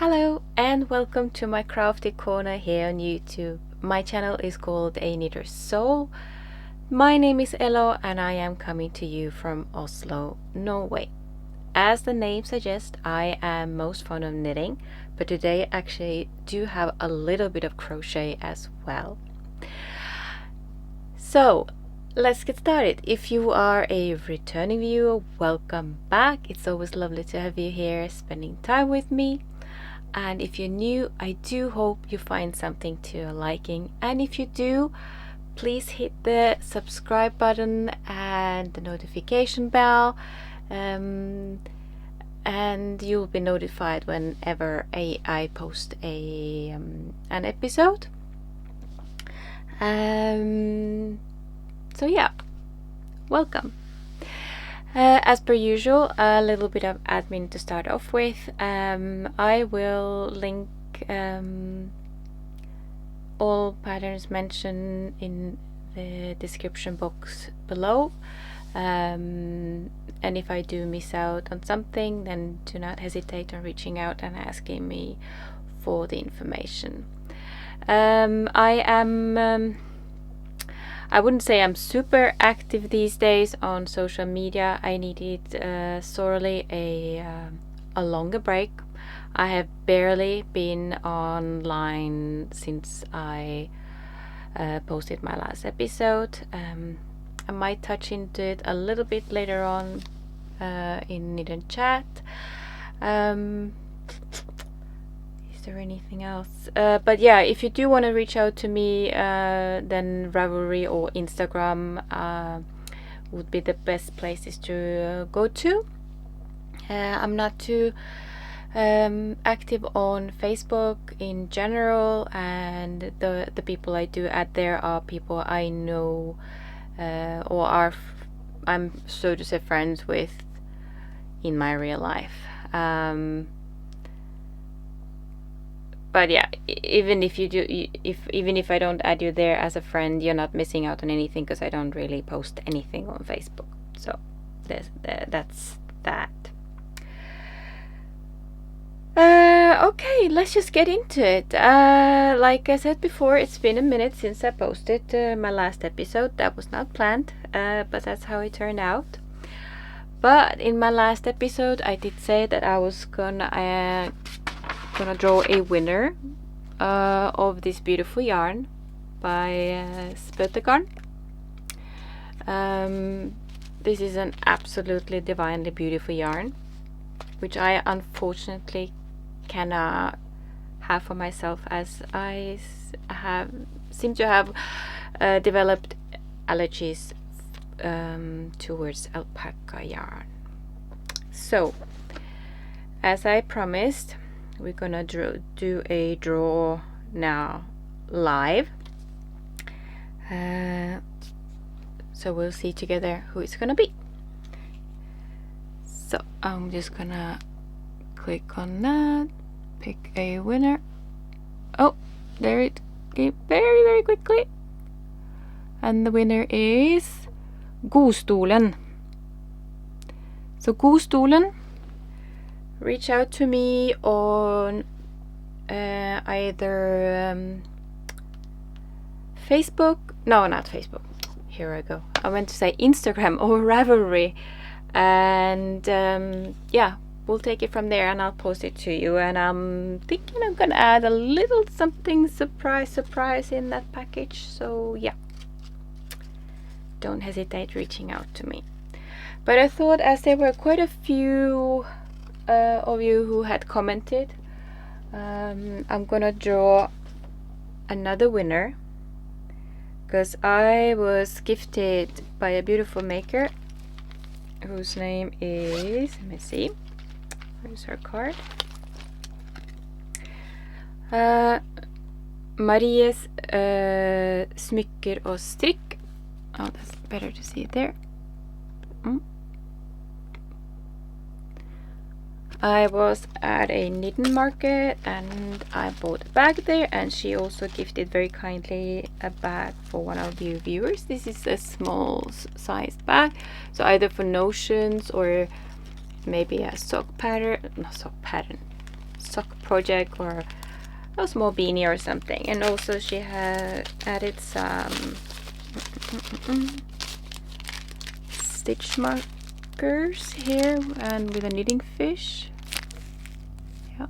Hello and welcome to my crafty corner here on YouTube. My channel is called aKnittersSoul. My name is Elo and I am coming to you from Oslo, Norway. As the name suggests, I am most fond of knitting, but today I actually do have a little bit of crochet as well. So let's get started. If you are a returning viewer, welcome back. It's always lovely to have you here spending time with me. And if you're new, I do hope you find something to your liking. And if you do, please hit the subscribe button and the notification bell. And you'll be notified whenever I post an episode. So yeah, welcome. As per usual, a little bit of admin to start off with. I will link all patterns mentioned in the description box below. And if I do miss out on something, then do not hesitate on reaching out and asking me for the information. I wouldn't say I'm super active these days on social media. I needed sorely a longer break. I have barely been online since I posted my last episode. I might touch into it a little bit later on in Knit Chat. Is there anything else? But yeah, if you do want to reach out to me, then Ravelry or Instagram would be the best places to go to. I'm not too active on Facebook in general, and the people I do add there are people I know or I'm so to say friends with in my real life. But yeah, even if you do, even if I don't add you there as a friend, you're not missing out on anything because I don't really post anything on Facebook. So that's that. Okay, let's just get into it. Like I said before, it's been a minute since I posted my last episode. That was not planned, but that's how it turned out. But in my last episode, I did say that I was gonna draw a winner of this beautiful yarn by Ødegård. This is an absolutely divinely beautiful yarn, which I unfortunately cannot have for myself, as I seem to have developed allergies towards alpaca yarn. So, as I promised, we're gonna do a draw now live. So we'll see together who it's gonna be. So I'm just gonna click on that, pick a winner. Oh, there it came very, very quickly. And the winner is Godstolen. So Godstolen, reach out to me on either Facebook. No, not Facebook. Here I go. I meant to say Instagram or Ravelry. And yeah, we'll take it from there and I'll post it to you. And I'm thinking I'm gonna add a little something surprise in that package. So yeah, don't hesitate reaching out to me. But I thought, as there were quite a few of you who had commented, I'm gonna draw another winner, because I was gifted by a beautiful maker whose name is, let me see, where's her card? Marias Smykker og Strikk. Oh, that's better to see it there. I was at a knitting market and I bought a bag there, and she also gifted very kindly a bag for one of you viewers. This is a small sized bag, so either for notions or maybe a sock project or a small beanie or something. And also she had added some stitch markers here and with a knitting fish. Yeah,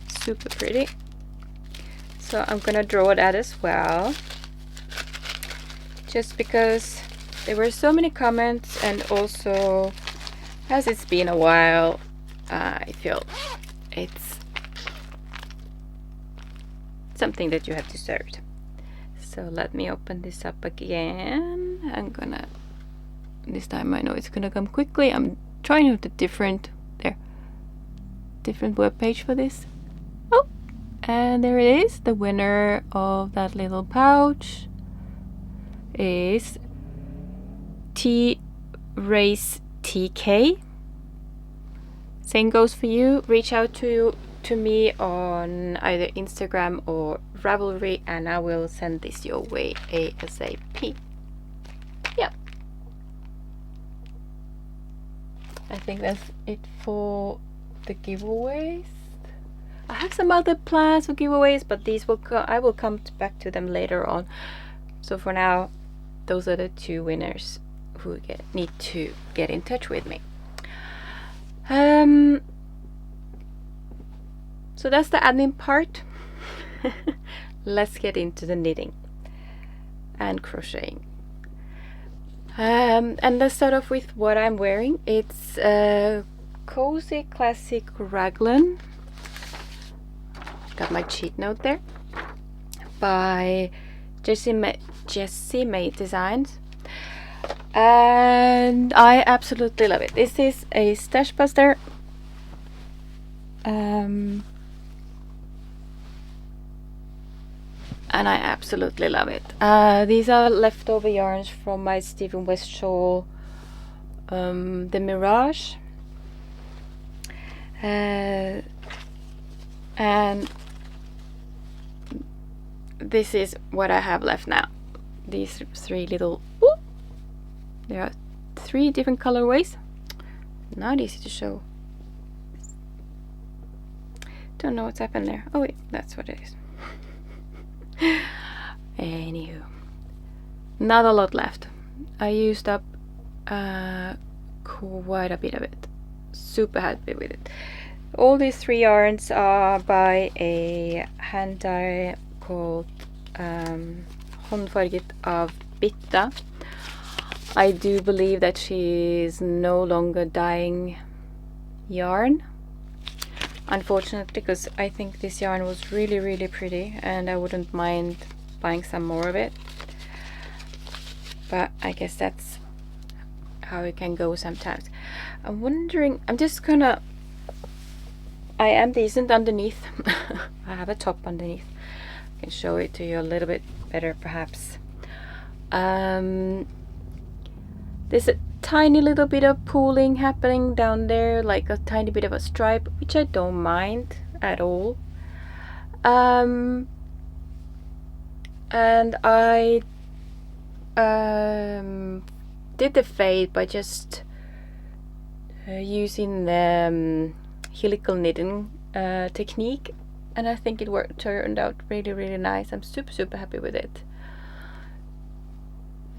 super pretty. So I'm gonna draw that as well, just because there were so many comments, and also as it's been a while, I feel it's something that you have deserved. So let me open this up again. I'm gonna, this time I know it's gonna come quickly. I'm trying out a different web page for this. Oh, and there it is. The winner of that little pouch is Race TK. Same goes for you. Reach out to me on either Instagram or Ravelry, and I will send this your way ASAP. Yeah, I think that's it for the giveaways. I have some other plans for giveaways, but these will I will come back to them later on. So for now, those are the two winners who need to get in touch with me. So that's the admin part. Let's get into the knitting and crocheting. And let's start off with what I'm wearing. It's a cozy classic raglan. Got my cheat note there, by Jessie May Designs, and I absolutely love it. This is a stash buster. And I absolutely love it. These are leftover yarns from my Stephen West shawl, the Mirage, and this is what I have left now. These three little, there are 3 different colorways. Not easy to show. Don't know what's happened there. Oh wait, that's what it is. Anywho, not a lot left. I used up quite a bit of it. Super happy with it. All these 3 yarns are by a hand dye called Håndfarget av Bitta. I do believe that she is no longer dyeing yarn, unfortunately, because I think this yarn was really, really pretty and I wouldn't mind buying some more of it. But I guess that's how it can go sometimes. I'm wondering, I am decent underneath. I have a top underneath. I can show it to you a little bit better perhaps. There's a tiny little bit of pooling happening down there, like a tiny bit of a stripe, which I don't mind at all. And I did the fade by just using the helical knitting technique, and I think it turned out really, really nice. I'm super happy with it.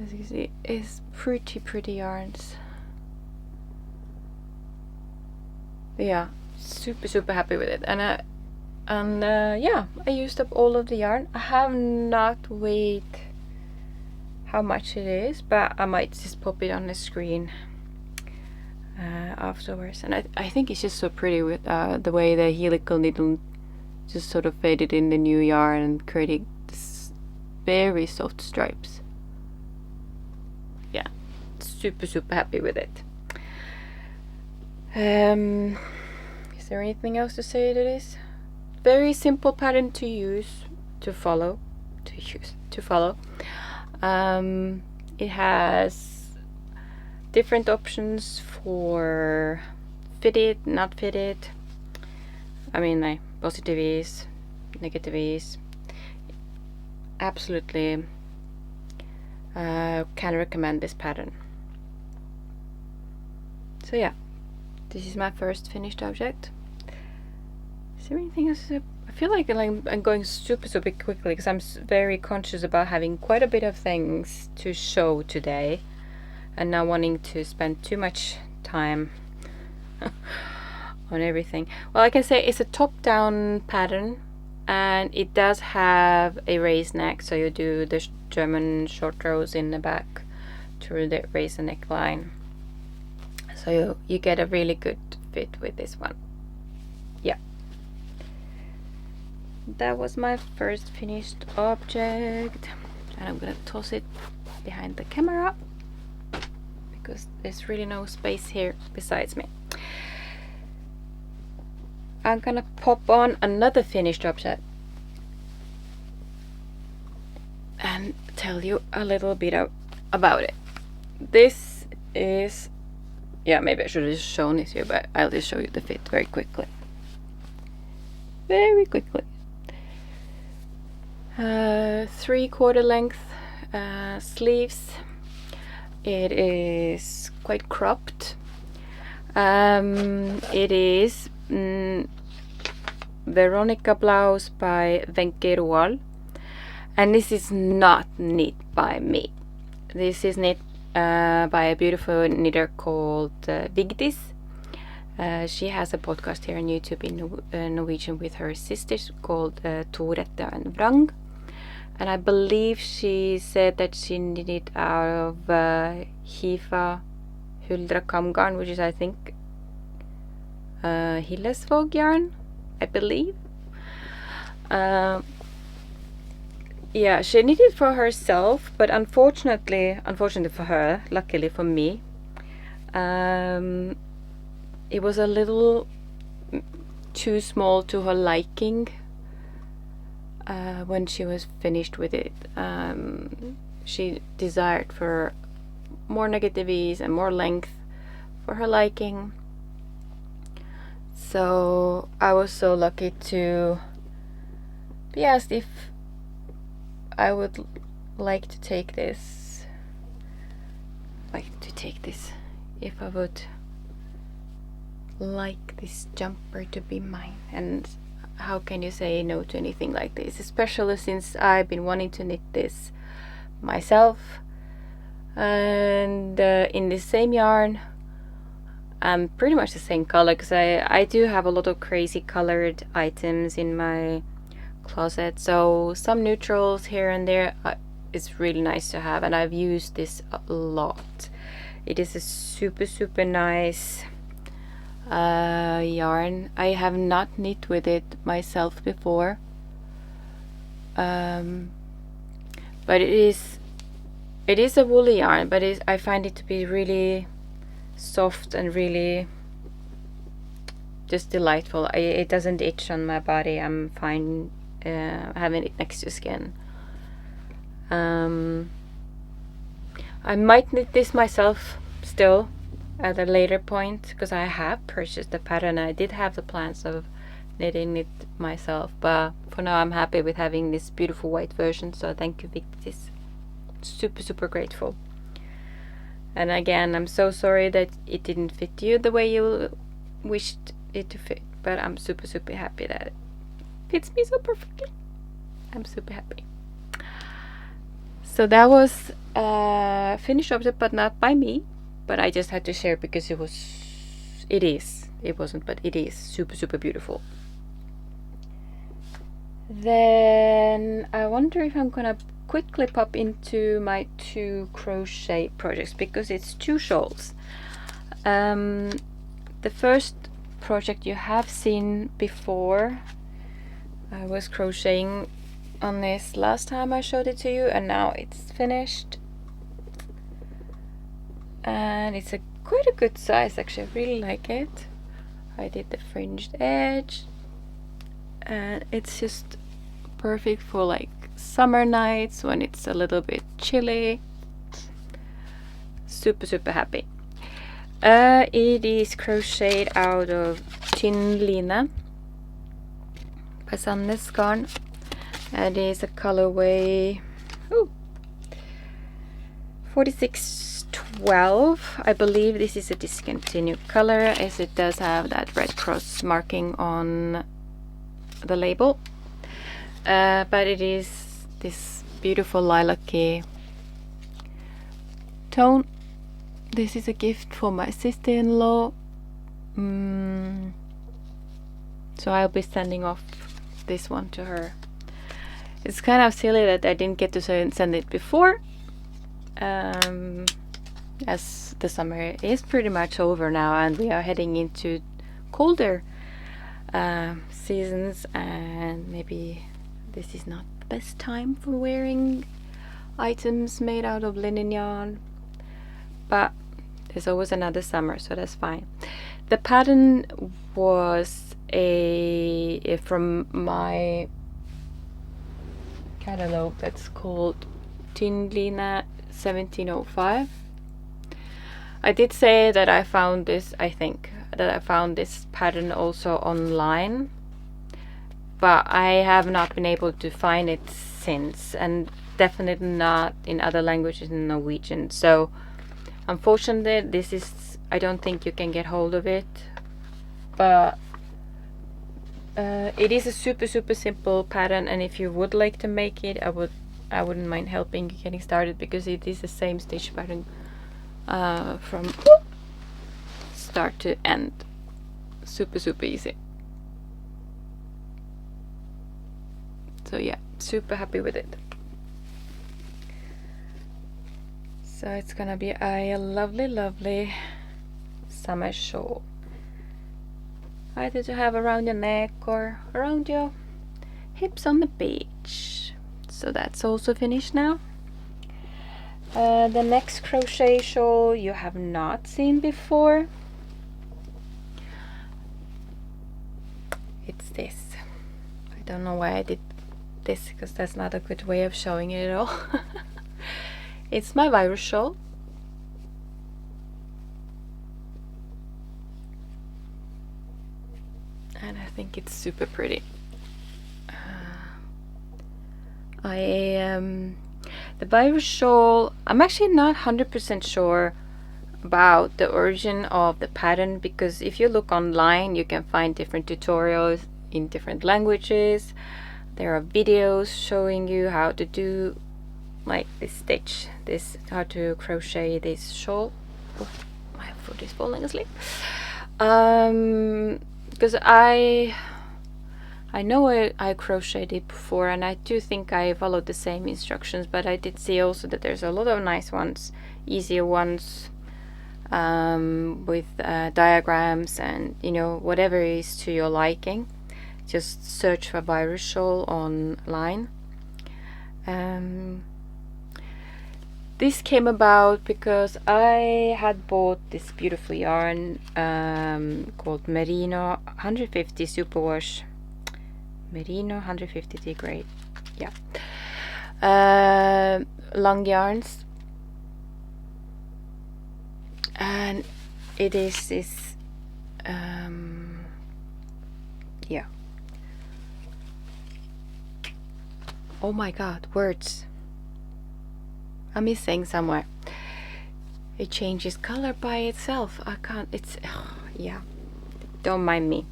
As you can see, it's pretty yarns. Yeah, super happy with it. And yeah, I used up all of the yarn. I have not weighed how much it is, but I might just pop it on the screen afterwards. And I think it's just so pretty with the way the helical needle just sort of faded in the new yarn and creating this very soft stripes. Yeah, super happy with it. Is there anything else to say to this? Very simple pattern to follow. It has different options for fitted, not fitted. I mean, like positive ease, negative ease. Absolutely can recommend this pattern. So yeah, this is my first finished object. Is there anything else? I feel like I'm going super quickly because I'm very conscious about having quite a bit of things to show today and not wanting to spend too much time on everything. Well, I can say it's a top-down pattern, and it does have a raised neck, so you do the German short rows in the back to raise the neckline. So you get a really good fit with this one. Yeah. That was my first finished object, and I'm gonna toss it behind the camera because there's really no space here besides me. I'm gonna pop on another finished object and tell you a little bit about it. This is, yeah, maybe I should have just shown it here, but I'll just show you the fit very quickly. Very quickly. 3/4 length sleeves. It is quite cropped. It is Veronica blouse by Weindl, and this is not knit by me. This is knit by a beautiful knitter called Vigdis. She has a podcast here on YouTube in Norwegian with her sisters called Torette and Vrang. And I believe she said that she knitted out of Hifa Huldra Kamgarn, which is, I think, Hillesvåg yarn, I believe. Yeah, she knitted for herself, but unfortunately for her, luckily for me, it was a little too small to her liking when she was finished with it. She desired for more negative ease and more length for her liking. So I was so lucky to be asked if I would like to take this. If I would like this jumper to be mine. And how can you say no to anything like this, especially since I've been wanting to knit this myself, and in the same yarn and pretty much the same color, because I do have a lot of crazy colored items in my closet, so some neutrals here and there is really nice to have, and I've used this a lot. It is a super nice yarn. I have not knit with it myself before, but it is a woolly yarn, but I find it to be really soft and really just delightful. It doesn't itch on my body. I'm fine having it next to skin. I might knit this myself still at a later point, because I have purchased the pattern. I did have the plans of knitting it myself, but for now I'm happy with having this beautiful white version, so thank you, Vigdis. Super grateful. And again, I'm so sorry that it didn't fit you the way you wished it to fit, but I'm super happy that it fits me so perfectly. I'm super happy. So that was a finished object, but not by me. But I just had to share because it is super beautiful. Then I wonder if I'm gonna quickly pop into my 2 crochet projects, because it's 2 shawls. The first project you have seen before. I was crocheting on this last time I showed it to you, and now it's finished. And it's quite a good size, actually. I really like it. I did the fringed edge, and it's just perfect for like summer nights when it's a little bit chilly. Super happy. It is crocheted out of Tynn Line by Sandnes Design. It is a colorway 4612. I believe this is a discontinued color, as it does have that red cross marking on the label. But it is this beautiful lilac-y tone. This is a gift for my sister-in-law. So I'll be sending off this one to her. It's kind of silly that I didn't get to send it before, as the summer is pretty much over now and we are heading into colder seasons, and maybe this is not the best time for wearing items made out of linen yarn, but there's always another summer, so that's fine. The pattern was from my catalog that's called Tindlina 1705. I did say that I found this, I think that I found this pattern also online, but I have not been able to find it since, and definitely not in other languages in Norwegian. So unfortunately this is, I don't think you can get hold of it, but it is a super simple pattern, and if you would like to make it, I wouldn't mind helping you getting started, because it is the same stitch pattern from start to end. Super easy. So yeah, super happy with it. So it's gonna be a lovely summer shawl, either to have around your neck or around your hips on the beach. So that's also finished now. The next crochet shawl you have not seen before. It's this. I don't know why I did this, because that's not a good way of showing it at all. It's my virus shawl. And I think it's super pretty. The virus shawl, I'm actually not 100% sure about the origin of the pattern, because if you look online you can find different tutorials in different languages. There are videos showing you how to do like this stitch, how to crochet this shawl. Oh, my foot is falling asleep. Because I know I crocheted it before, and I do think I followed the same instructions, but I did see also that there's a lot of nice ones, easier ones, with diagrams and, you know, whatever is to your liking. Just search for virus shawl online. This came about because I had bought this beautiful yarn called Merino 150 Superwash. Merino 150 grade, yeah. Long yarns, and it is this, yeah. Oh my god, words. I'm missing somewhere. It changes color by itself. I can't, it's, yeah, don't mind me.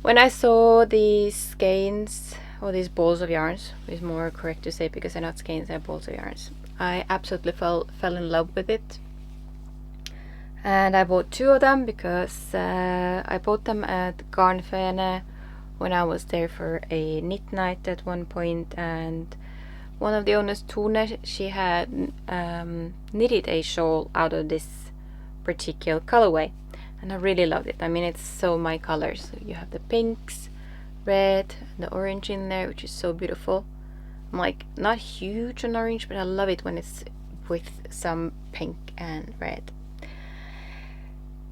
When I saw these skeins, or these balls of yarns, is more correct to say, because they're not skeins, they're balls of yarns, I absolutely fell in love with it. And I bought 2 of them because I bought them at Garnfene when I was there for a knit night at one point, and one of the owners, Tone, she had knitted a shawl out of this particular colorway, and I really loved it. I mean, it's so my colors. So you have the pinks, red, and the orange in there, which is so beautiful. I'm like not huge on orange, but I love it when it's with some pink and red.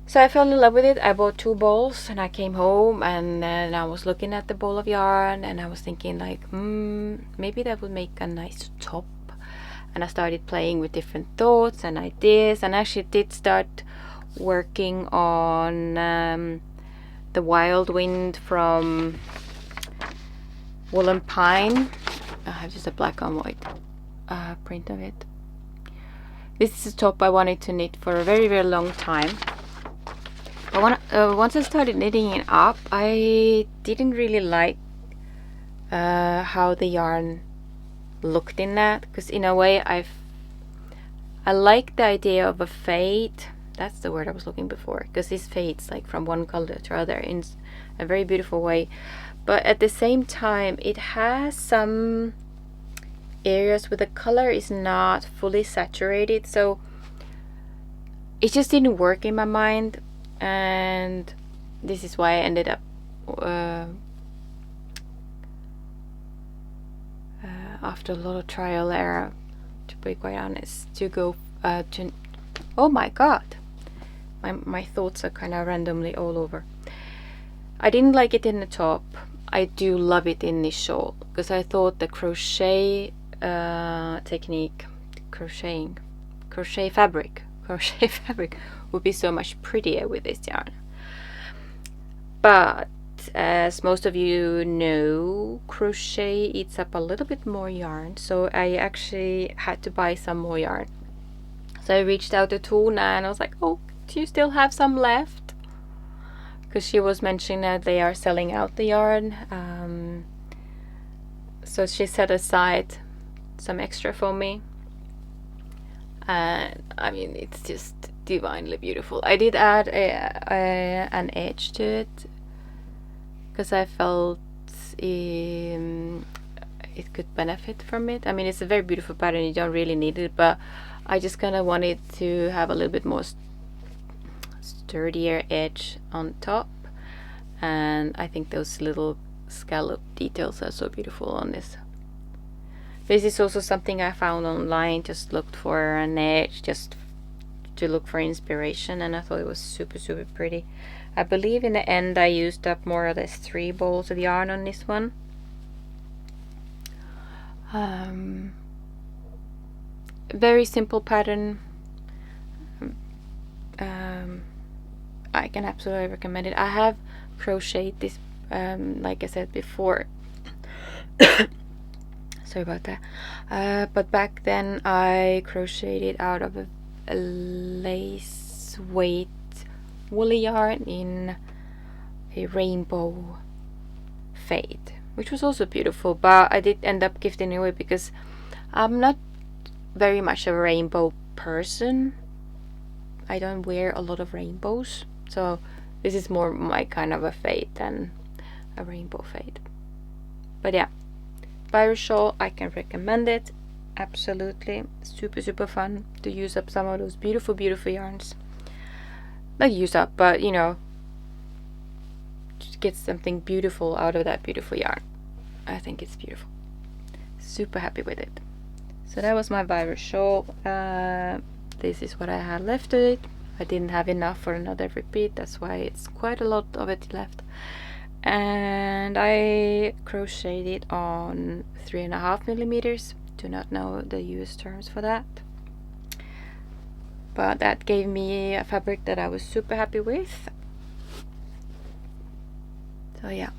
So I fell in love with it. I bought 2 balls, and I came home, and then I was looking at the ball of yarn, and I was thinking like, maybe that would make a nice top. And I started playing with different thoughts, and ideas, and actually did start working on the Wild Wind from Woolen Pine. I have just a black on white print of it. This is a top I wanted to knit for a very long time. But once I started knitting it up, I didn't really like how the yarn looked in that, because in a way I like the idea of a fade. That's the word I was looking for, because this fades like from one color to other in a very beautiful way. But at the same time, it has some areas where the color is not fully saturated, so it just didn't work in my mind, and this is why I ended up after a lot of trial error, to be quite honest, to go to, oh my god, my thoughts are kind of randomly all over. I didn't like it in the top. I do love it in this shawl, because I thought the crochet technique, crochet fabric would be so much prettier with this yarn. But as most of you know, crochet eats up a little bit more yarn, so I actually had to buy some more yarn. So I reached out to Tuna and I was like, oh, do you still have some left? Because she was mentioning that they are selling out the yarn. So she set aside some extra for me. And I mean, it's just divinely beautiful. I did add an edge to it, because I felt it could benefit from it. I mean, it's a very beautiful pattern, you don't really need it, but I just kind of wanted to have a little bit more sturdier edge on top, and I think those little scallop details are so beautiful on this. This is also something I found online, just looked for an edge, just to look for inspiration, and I thought it was super pretty. I believe in the end I used up more or less 3 balls of yarn on this one. Very simple pattern. I can absolutely recommend it. I have crocheted this, like I said before. Sorry about that. But back then I crocheted out of a lace weight woolly yarn in a rainbow fade, which was also beautiful, but I did end up gifting it away because I'm not very much a rainbow person. I don't wear a lot of rainbows, so this is more my kind of a fade than a rainbow fade. But yeah, Virus Shawl, I can recommend it. Absolutely super fun to use up some of those beautiful yarns. Not use up, but you know, just get something beautiful out of that beautiful yarn. I think it's beautiful. Super happy with it. So that was my Virus Shawl. This is what I had left of it. I didn't have enough for another repeat, that's why it's quite a lot of it left. And I crocheted it on 3.5 millimeters. Do not know the US terms for that, but that gave me a fabric that I was super happy with. So yeah,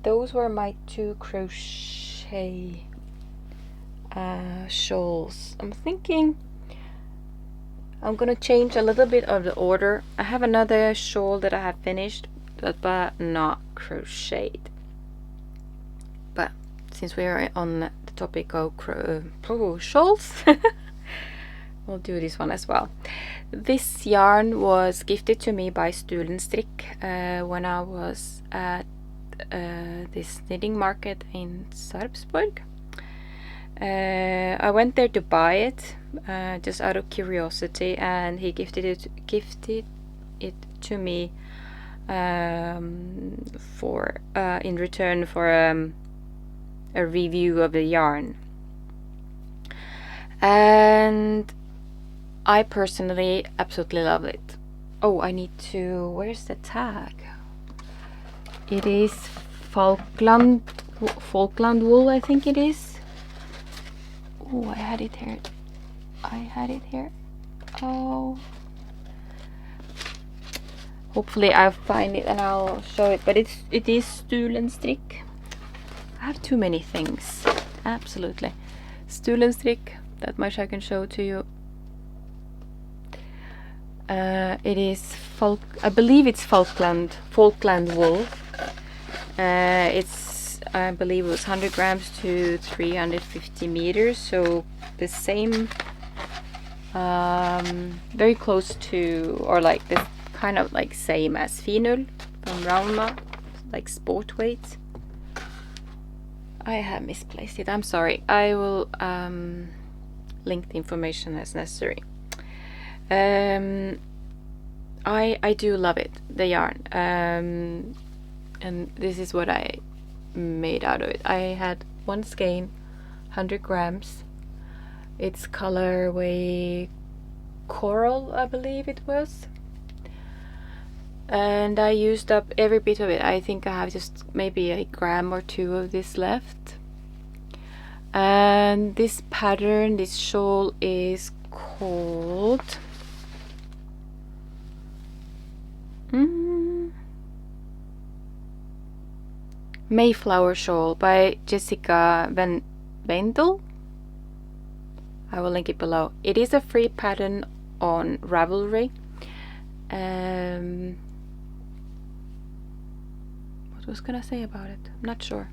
those were my 2 crochet shawls. I'm thinking I'm gonna change a little bit of the order. I have another shawl that I have finished, but not crocheted. But since we are on the topic of shawls, we'll do this one as well. This yarn was gifted to me by Strikk when I was at this knitting market in Sarpsborg. I went there to buy it just out of curiosity, and he gifted it to me for in return for a review of the yarn. And I personally absolutely love it. Oh, I need to, where's the tag? It is Falkland wool, I think it is. Oh, I had it here. Oh, hopefully I'll find it and I'll show it, but it is Strikk. I have too many things. Absolutely. Strikk, that much I can show to you. It is I believe it's Falkland wool. It's, I believe it was 100 grams to 350 meters, so the same, very close to, or like this kind of like same as Weindl from Rauma, like sport weight. I have misplaced it, I'm sorry. I will link the information as necessary. I do love it, the yarn, and this is what I made out of it. I had one skein, 100 grams. It's colorway coral, I believe it was, and I used up every bit of it. I think I have just maybe a gram or two of this left. And this pattern, this shawl, is called Mayflower Shawl by Jessica Weindl. I will link it below. It is a free pattern on Ravelry. What was gonna say about it? I'm not sure.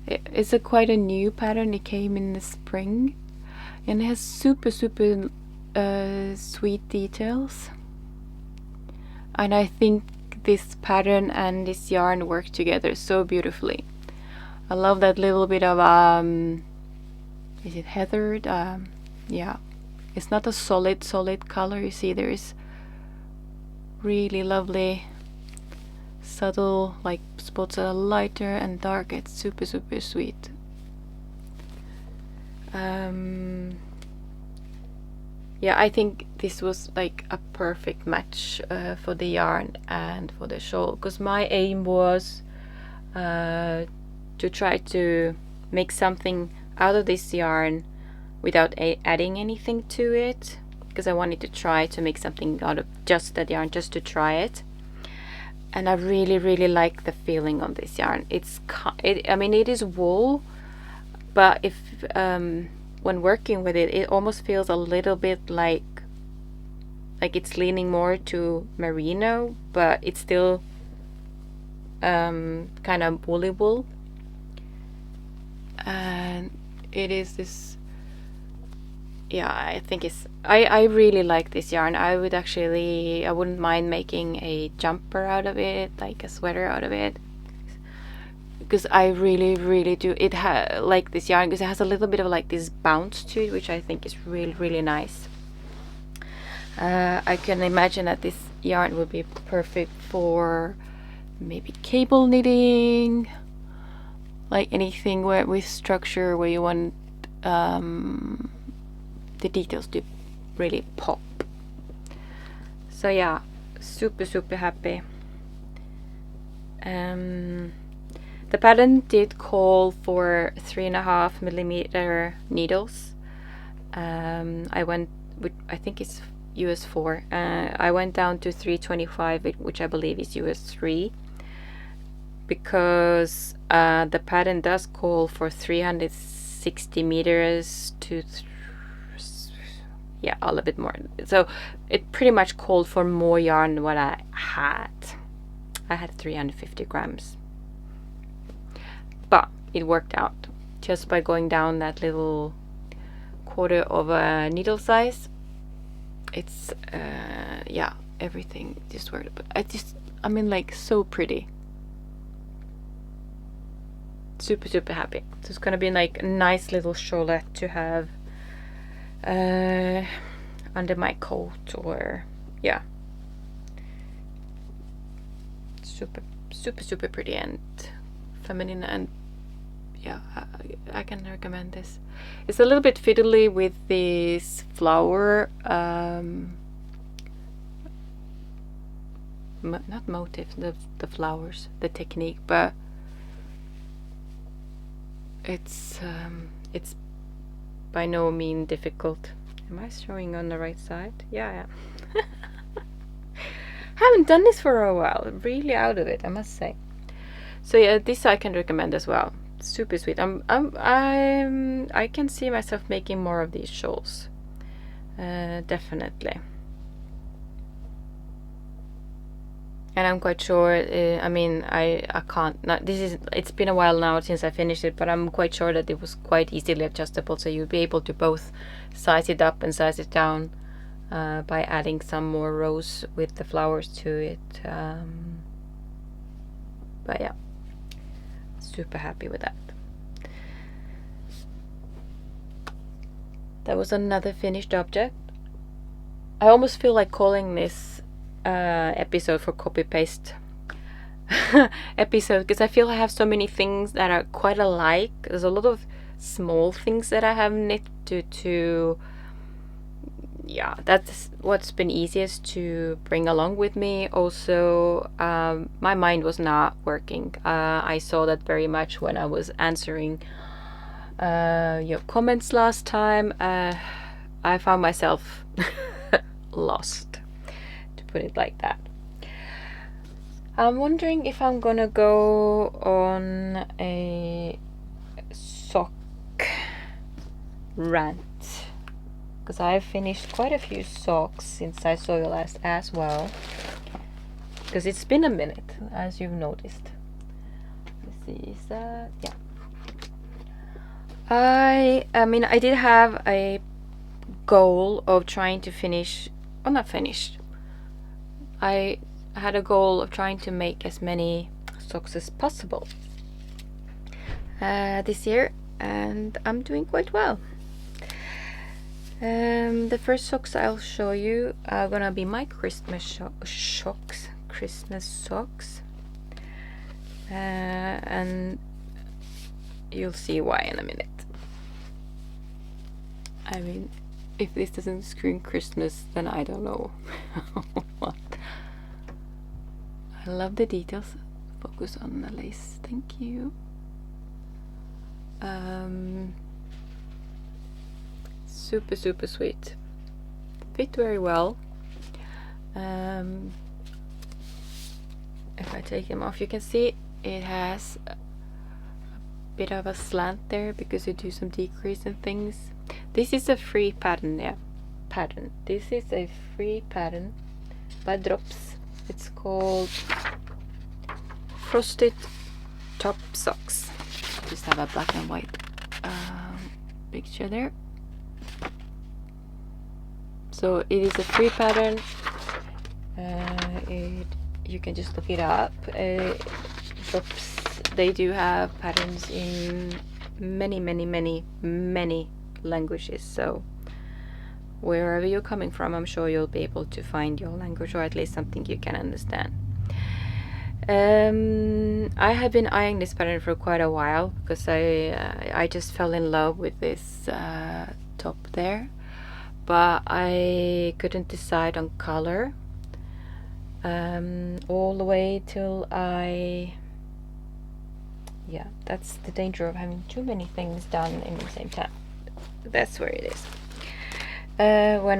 It's quite a new pattern. It came in the spring, and it has super sweet details. And I think this pattern and this yarn work together so beautifully. I love that little bit of is it heathered? Yeah, it's not a solid color. You see, there is really lovely subtle like spots that are lighter and dark. It's super sweet. Yeah, I think this was like a perfect match for the yarn and for the shawl, because my aim was to try to make something out of this yarn without adding anything to it, because I wanted to try to make something out of just that yarn, just to try it. And I really like the feeling of this yarn. I mean, it is wool, but if when working with it, it almost feels a little bit like it's leaning more to merino, but it's still kind of woolly wool. And it is this, yeah, I think it's, I really like this yarn. I wouldn't mind making a jumper out of it, like a sweater out of it, because I really do like this yarn, because it has a little bit of like this bounce to it, which I think is really nice. I can imagine that this yarn would be perfect for maybe cable knitting, like anything with structure where you want the details to really pop. So yeah, super happy. The pattern did call for 3.5 millimeter needles. I went with, I think it's US 4. I went down to 325, which I believe is US 3, because the pattern does call for 360 meters to yeah, a little bit more. So it pretty much called for more yarn than what I had. I had 350 grams. But it worked out just by going down that little quarter of a needle size. It's yeah, everything just worked. But I mean, like, so pretty. Super happy. So it's gonna be like a nice little shawlette to have under my coat, or yeah, super pretty and feminine, and yeah, I can recommend this. It's a little bit fiddly with this flower not motif, the flowers, the technique, but it's by no means difficult. Am I showing on the right side? Yeah. Haven't done this for a while. I'm really out of it, I must say. So yeah, this I can recommend as well. Super sweet. I can see myself making more of these shawls. Definitely. And I'm quite sure, I mean, I can't, not, it's been a while now since I finished it, but I'm quite sure that it was quite easily adjustable, so you'll be able to both size it up and size it down by adding some more rows with the flowers to it. But yeah, super happy with that. That was another finished object. I almost feel like calling this episode for copy paste episode, because I feel I have so many things that are quite alike. There's a lot of small things that I have knit to yeah, that's what's been easiest to bring along with me. Also, my mind was not working. I saw that very much when I was answering your comments last time. I found myself lost, to put it like that. I'm wondering if I'm gonna go on a sock rant, because I've finished quite a few socks since I saw you last as well, because it's been a minute, as you've noticed. Let's see, is that, yeah. I mean, I did have a goal of trying to finish, well, not finished. I had a goal of trying to make as many socks as possible this year, and I'm doing quite well. The first socks I'll show you are gonna be my Christmas Christmas socks, and you'll see why in a minute. I mean, if this doesn't scream Christmas, then I don't know what. I love the details. Focus on the lace, thank you. Super sweet. Fit very well. If I take them off, you can see it has a bit of a slant there because you do some decrease and things. This is a free pattern, yeah. This is a free pattern by Drops. It's called Frosted Top Socks. Just have a black and white picture there. So it is a free pattern. You can just look it up. Drops, they do have patterns in many languages. So wherever you're coming from, I'm sure you'll be able to find your language, or at least something you can understand. I have been eyeing this pattern for quite a while because I just fell in love with this top there, but I couldn't decide on color all the way till yeah, that's the danger of having too many things done in the same time. That's where it is. When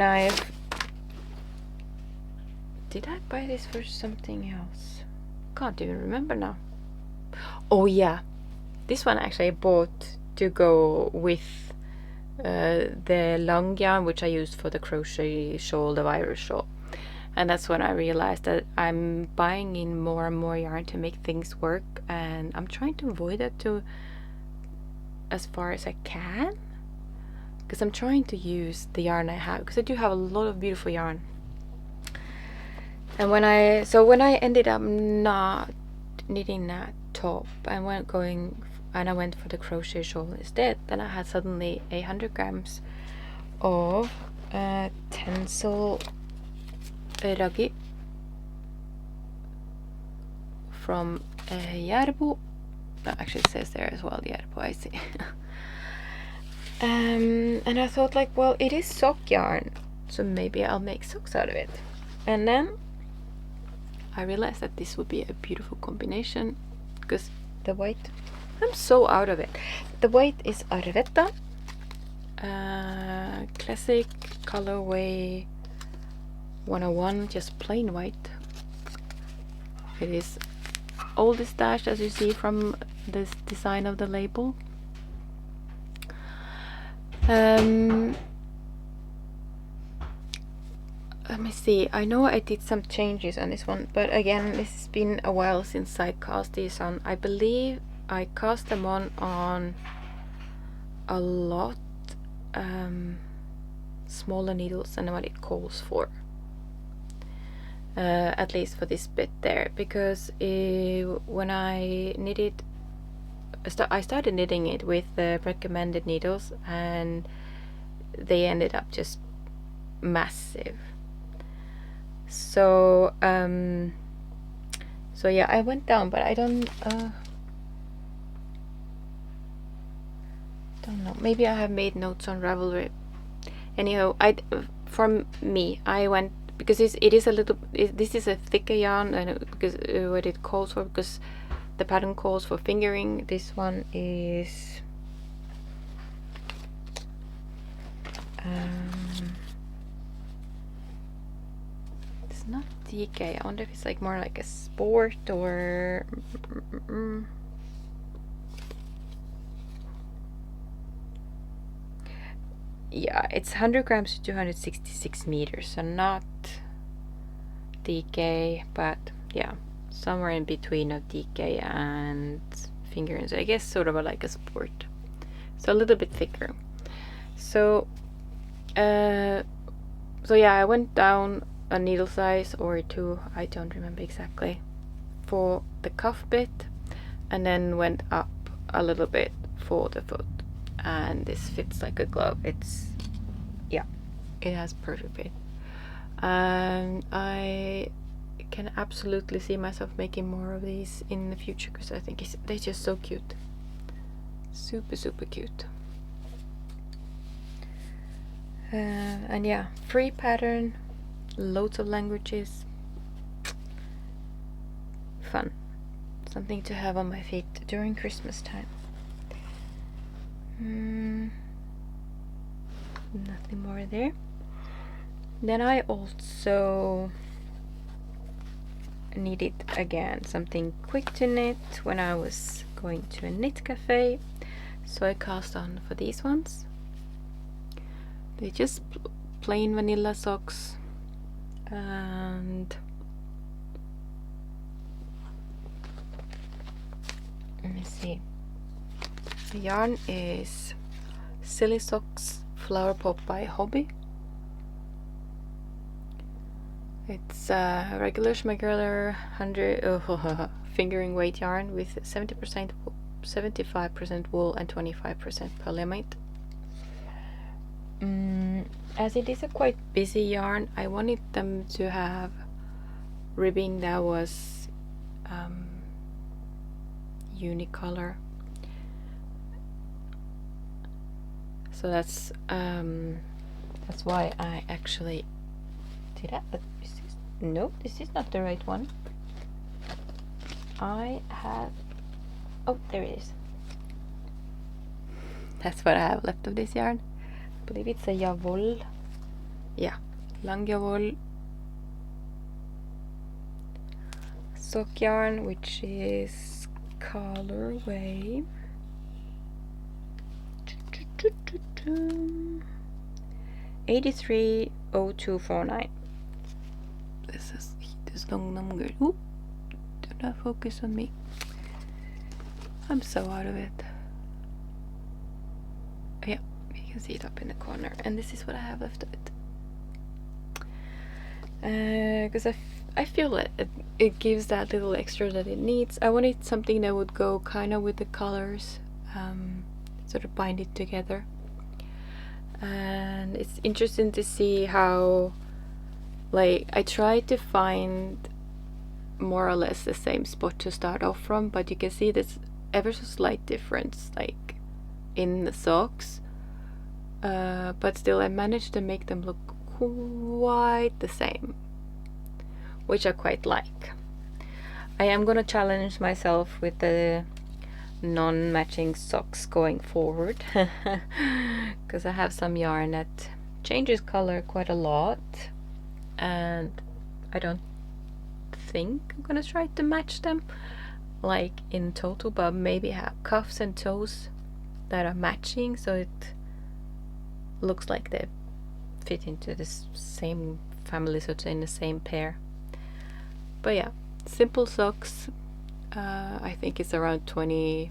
did I buy this for something else? Can't even remember now. Oh yeah, this one actually I bought to go with the long yarn which I used for the crochet shawl, the virus shawl. And that's when I realized that I'm buying in more and more yarn to make things work, and I'm trying to avoid that to as far as I can, because I'm trying to use the yarn I have, because I do have a lot of beautiful yarn. And when I ended up not knitting that top and went for the crochet shawl instead, then I had suddenly 100 grams of Tencel Raggi from Järbo. Actually it says there as well, Järbo, I see. And I thought, like, well, it is sock yarn, so maybe I'll make socks out of it. And then I realized that this would be a beautiful combination, because the white, I'm so out of it. The white is Arvetta, classic colorway 101, just plain white. It is oldest dash, as you see from this design of the label. let me see. I know I did some changes on this one, but again, this has been a while since I cast these on. I believe I cast them on a lot smaller needles than what it calls for. At least for this bit there, because when I knitted, I started knitting it with the recommended needles, and they ended up just massive. So yeah, I went down, but I don't know. Maybe I have made notes on Ravelry. Anyhow, from me, I went, because it is a little. This is a thicker yarn, and because what it calls for, because the pattern calls for fingering. This one is it's not DK. I wonder if it's like more like a sport or. Yeah, it's 100 grams to 266 meters, so not DK, but yeah, somewhere in between of DK and fingering. So I guess sort of like a sport, so a little bit thicker. So yeah, I went down a needle size or two, I don't remember exactly, for the cuff bit, and then went up a little bit for the foot. And this fits like a glove. It's, yeah, it has perfect fit. And I can absolutely see myself making more of these in the future, because I think they're just so cute. Super cute. And yeah, free pattern, loads of languages, fun, something to have on my feet during Christmas time. Nothing more there. Then I also needed again something quick to knit when I was going to a knit cafe, so I cast on for these ones. They're just plain vanilla socks, and let me see. The yarn is Silly Socks Flower Pop by Hobby. It's a regular Smykker 100 fingering weight yarn with 75% wool and 25% polyamide. As it is a quite busy yarn, I wanted them to have ribbing that was unicolor. So that's why I actually did that. No, this is not the right one. I have, oh, there it is. That's what I have left of this yarn. I believe it's a Shawl. Yeah, long Shawl sock yarn, which is colorway 830249. This is this long number. Oop, do not focus on me. I'm so out of it. Yeah, you can see it up in the corner, and this is what I have left of it. Because I feel that it gives that little extra that it needs. I wanted something that would go kind of with the colors, sort of bind it together. And it's interesting to see how, like, I tried to find more or less the same spot to start off from, but you can see this ever so slight difference, like in the socks, but still I managed to make them look quite the same, which I quite like. I am gonna challenge myself with the non-matching socks going forward, because I have some yarn that changes color quite a lot, and I don't think I'm gonna try to match them like in total, but maybe have cuffs and toes that are matching, so it looks like they fit into this same family, so it's in the same pair. But yeah, simple socks. I think it's around 20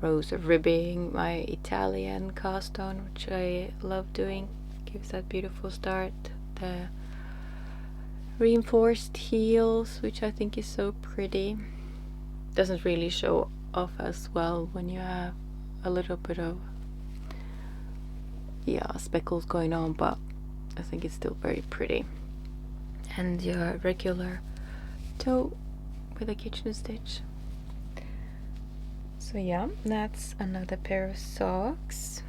rows of ribbing, my Italian cast on, which I love doing, gives that beautiful start. The reinforced heels, which I think is so pretty. Doesn't really show off as well when you have a little bit of speckles going on, but I think it's still very pretty. And your regular toe with a kitchen stitch. So yeah, that's another pair of socks.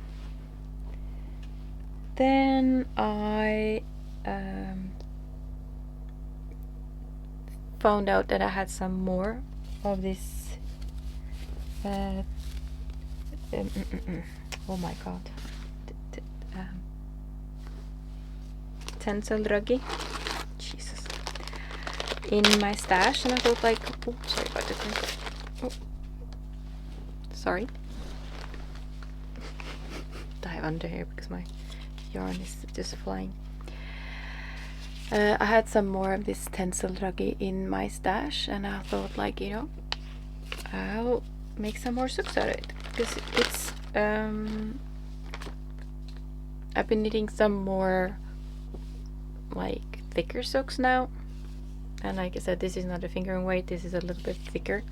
Then I found out that I had some more of this oh my god, tencel ruggy, Jesus, in my stash, and I thought like, oh, sorry about the crinkle. Oh. Sorry. Dive under here because my yarn is just flying. I had some more of this tencel ruggy in my stash, and I thought like, you know, I'll make some more socks out of it, because it's I've been knitting some more like thicker socks now, and like I said, this is not a fingering weight, this is a little bit thicker,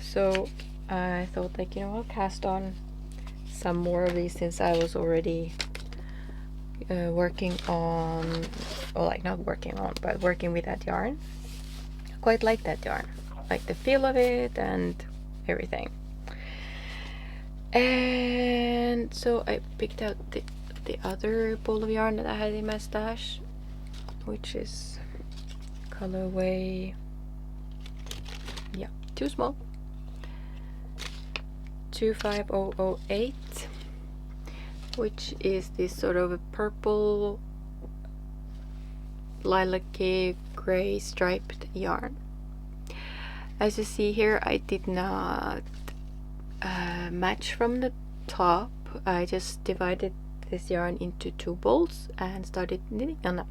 so I thought like, you know, I'll cast on some more of these, since I was already working on, or like not working on, but working with that yarn. I quite like that yarn, like the feel of it and everything. And so I picked out the other ball of yarn that I had in my stash, which is colorway, yeah, too small, 25008, which is this sort of a purple lilac-y gray striped yarn. As you see here, I did not match from the top. I just divided this yarn into 2 balls and started knitting on them.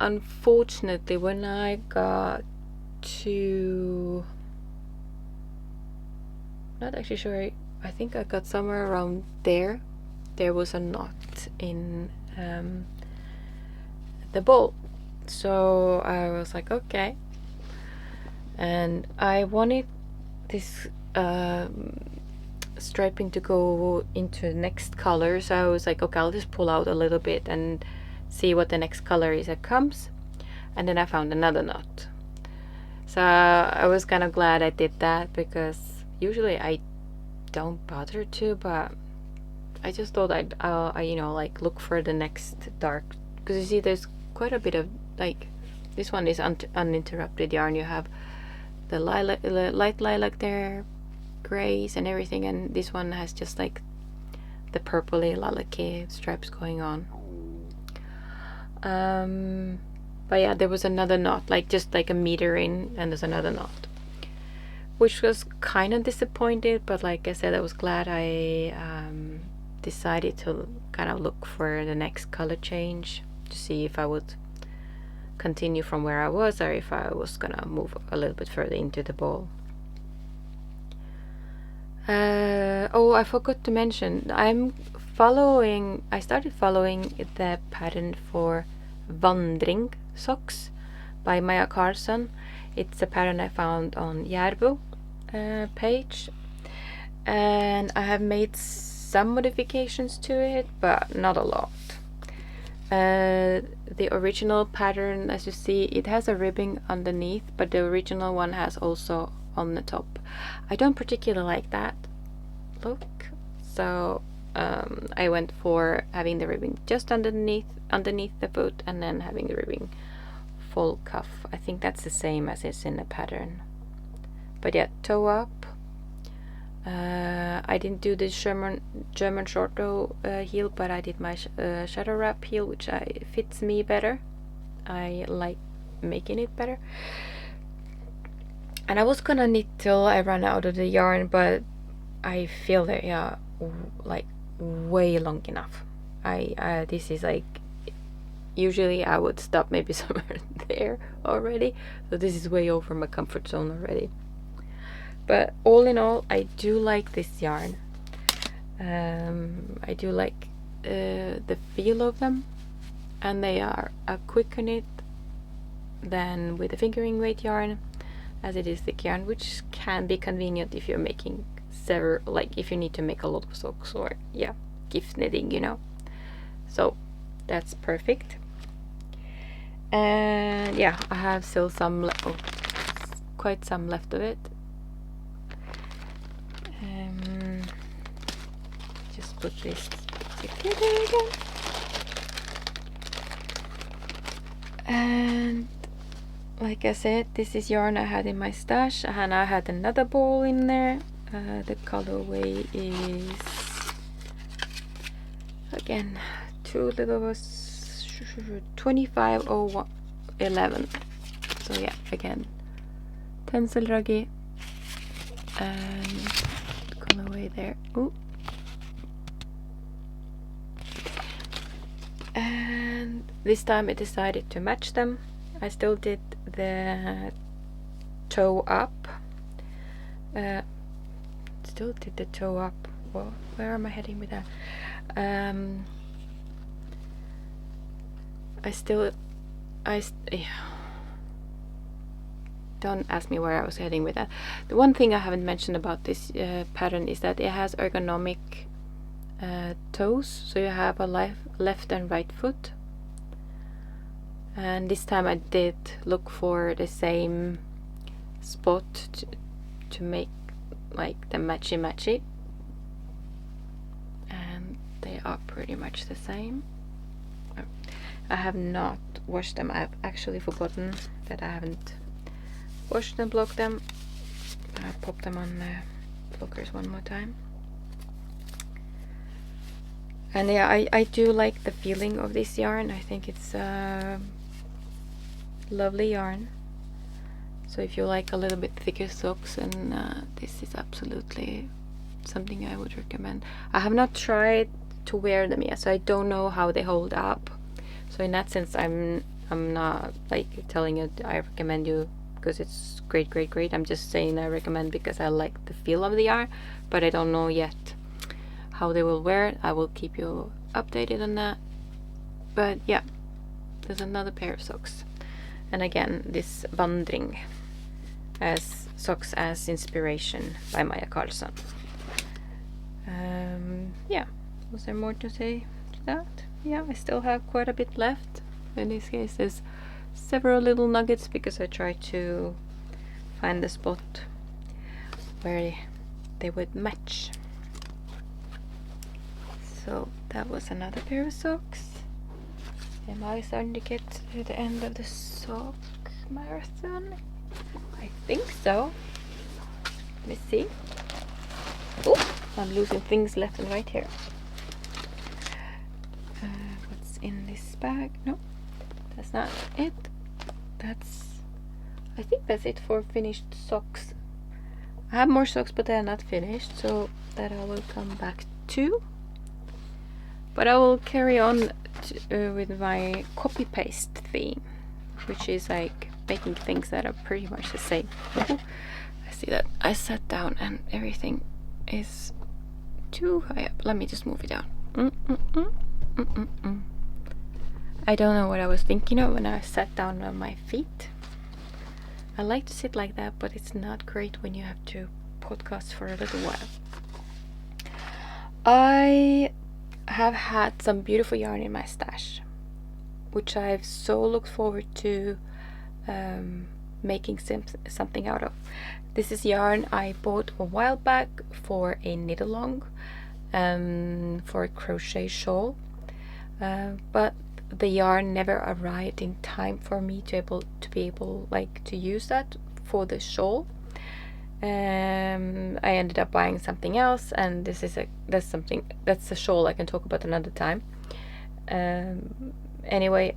Unfortunately, when I got to, not actually sure, I think I got somewhere around there, there was a knot in the ball. So I was like, okay. And I wanted this striping to go into the next color, so I was like, okay, I'll just pull out a little bit and see what the next color is that comes. And then I found another knot. So I was kind of glad I did that, because usually I don't bother to, but I just thought I'd you know, like look for the next dark, because you see there's quite a bit of, like, this one is uninterrupted yarn. You have the lilac, light lilac there, grays and everything, and this one has just like the purpley lilac stripes going on. But yeah, there was another knot, like just like a meter in, and there's another knot, which was kind of disappointed, but like I said, I was glad I decided to kind of look for the next color change to see if I would continue from where I was, or if I was gonna move a little bit further into the ball. Oh, I forgot to mention, I started following the pattern for Vandring socks by Maja Karlsson. It's a pattern I found on Järbo page, and I have made some modifications to it, but not a lot. The original pattern, as you see, it has a ribbing underneath, but the original one has also on the top. I don't particularly like that look, so I went for having the ribbing just underneath the foot, and then having the ribbing full cuff. I think that's the same as is in the pattern. But yeah, toe up. I didn't do the German short toe heel, but I did my shadow wrap heel, which fits me better. I like making it better. And I was gonna knit till I ran out of the yarn, but I feel that, yeah, like way long enough. this is like, usually I would stop maybe somewhere there already, so this is way over my comfort zone already. But all in all, I do like this yarn. I do like the feel of them, and they are a quicker knit than with the fingering weight yarn, as it is thick yarn, which can be convenient if you're making several, like if you need to make a lot of socks or gift knitting, you know. So that's perfect. And yeah, I have still some quite some left of it. Just put this together again. And like I said, this is yarn I had in my stash, and I had another ball in there. The colorway is again 250111. So yeah, again Tenselragi, and colorway there. Ooh. And this time I decided to match them. I still did the toe up. Well, where am I heading with that? Don't ask me where I was heading with that. The one thing I haven't mentioned about this pattern is that it has ergonomic toes, so you have a left and right foot. And this time I did look for the same spot to make like the matchy, and they are pretty much the same. I have not washed them. I've actually forgotten that I haven't washed and blocked them. I'll pop them on the blockers one more time. And yeah, I do like the feeling of this yarn. I think it's a lovely yarn. So if you like a little bit thicker socks, and this is absolutely something I would recommend. I have not tried to wear them yet, so I don't know how they hold up. So in that sense, I'm not like telling you I recommend you because it's great. I'm just saying I recommend because I like the feel of the yarn, but I don't know yet how they will wear it. I will keep you updated on that. But yeah, there's another pair of socks, and again this Vandring as socks as inspiration by Maja Karlsson. Yeah, was there more to say to that? Yeah, I still have quite a bit left. In this case there's several little nuggets because I tried to find the spot where they would match. So that was another pair of socks. Am I starting to get to the end of the sock marathon? I think so. Let me see. Oh, I'm losing things left and right here. What's in this bag? No, that's not it. I think that's it for finished socks. I have more socks, but they're not finished, so that I will come back to. But I will carry on with my copy paste theme, which is like making things that are pretty much the same. I see that I sat down and everything is too high up. Let me just move it down. I don't know what I was thinking of when I sat down on my feet. I like to sit like that, but it's not great when you have to podcast for a little while. I have had some beautiful yarn in my stash, which I've so looked forward to making something out of. This is yarn I bought a while back for a knit along for a crochet shawl, but the yarn never arrived in time for me to be able to use that for the shawl. I ended up buying something else, and that's a shawl I can talk about another time. Anyway,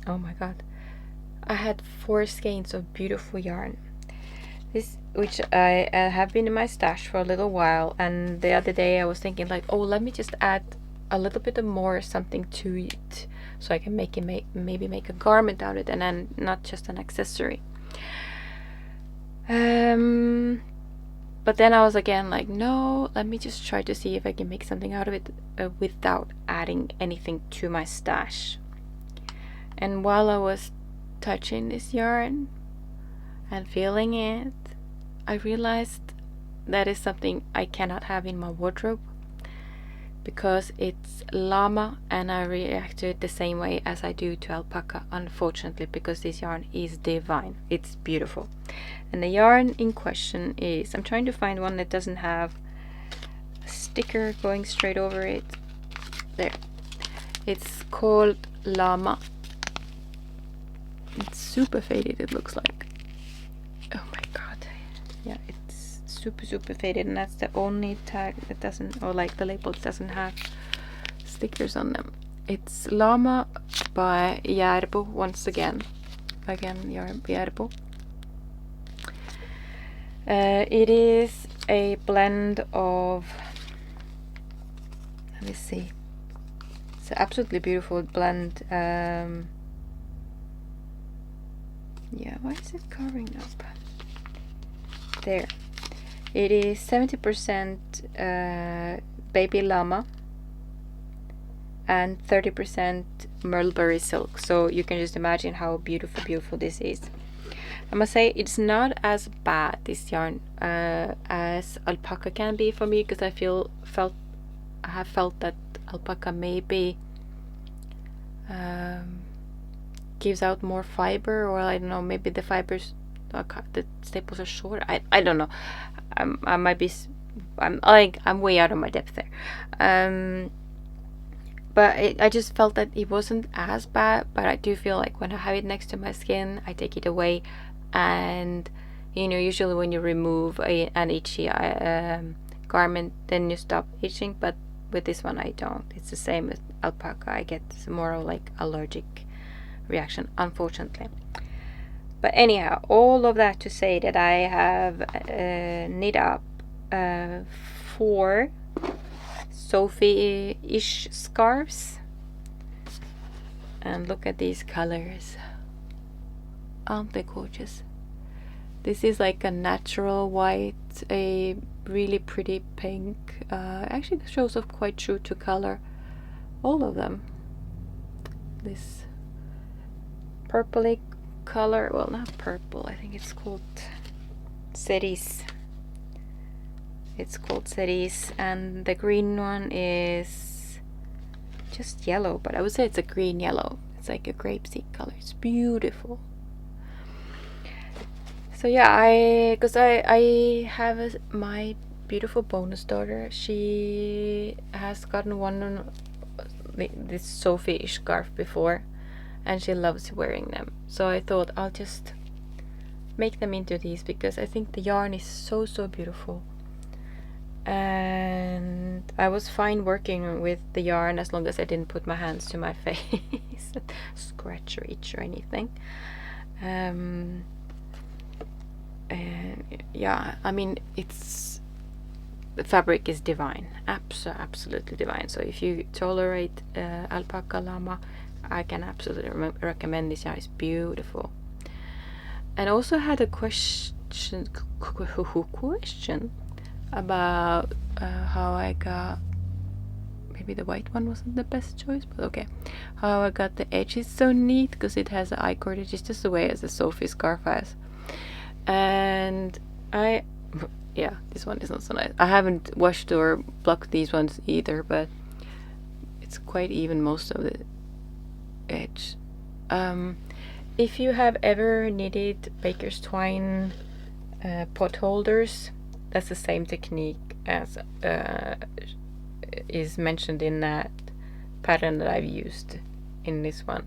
oh my god, I had 4 skeins of beautiful yarn. This which I have been in my stash for a little while, and the other day I was thinking like, oh, let me just add a little bit of more something to it, so I can maybe make a garment out of it, and then not just an accessory. But then I was again like, no, let me just try to see if I can make something out of it without adding anything to my stash. And while I was touching this yarn and feeling it, I realized that is something I cannot have in my wardrobe, because it's llama and I react to it the same way as I do to alpaca, unfortunately, because this yarn is divine. It's beautiful. And the yarn in question is, I'm trying to find one that doesn't have a sticker going straight over it. There. It's called llama. It's super faded, it looks like. Oh my god. Yeah, it's super faded, and that's the only tag that doesn't, or like the label doesn't have stickers on them. It's llama by Järbo once again. Järbo. It is a blend of, let me see, it's an absolutely beautiful blend. Yeah, why is it covering up? There. It is 70% baby llama and 30% mulberry silk. So you can just imagine how beautiful this is. I must say it's not as bad, this yarn, as alpaca can be for me, because I have felt that alpaca maybe gives out more fiber, or I don't know, maybe the fibers, the staples are short. I don't know. I might be, I'm way out of my depth there. But I just felt that it wasn't as bad. But I do feel like when I have it next to my skin, I take it away, and you know, usually when you remove an itchy garment, then you stop itching. But with this one, I don't. It's the same with alpaca. I get more of like allergic reaction, unfortunately. But anyhow, all of that to say that I have knit up 4 Sophie-ish scarves, and look at these colors. Aren't they gorgeous? This is like a natural white, a really pretty pink. Actually, the shows off quite true to color, all of them. This purpley color, well, not purple, I think it's called Cerise. It's called Cerise, and the green one is just yellow, but I would say it's a green yellow. It's like a grapeseed color. It's beautiful. So yeah, because I have my beautiful bonus daughter. She has gotten one this Sophie-ish scarf before, and she loves wearing them. So I thought I'll just make them into these, because I think the yarn is so beautiful. And I was fine working with the yarn as long as I didn't put my hands to my face, scratch or itch or anything. And yeah, I mean, the fabric is divine, absolutely divine. So if you tolerate alpaca llama, I can absolutely recommend this yarn. It's beautiful. And also had a question about how I got, maybe the white one wasn't the best choice, but okay, how I got the edges so neat, because it has an I-cord. It's just the way as the Sophie scarf has. And yeah, this one is not so nice. I haven't washed or blocked these ones either, but it's quite even most of the edge. If you have ever knitted baker's twine pot holders, that's the same technique as is mentioned in that pattern that I've used in this one.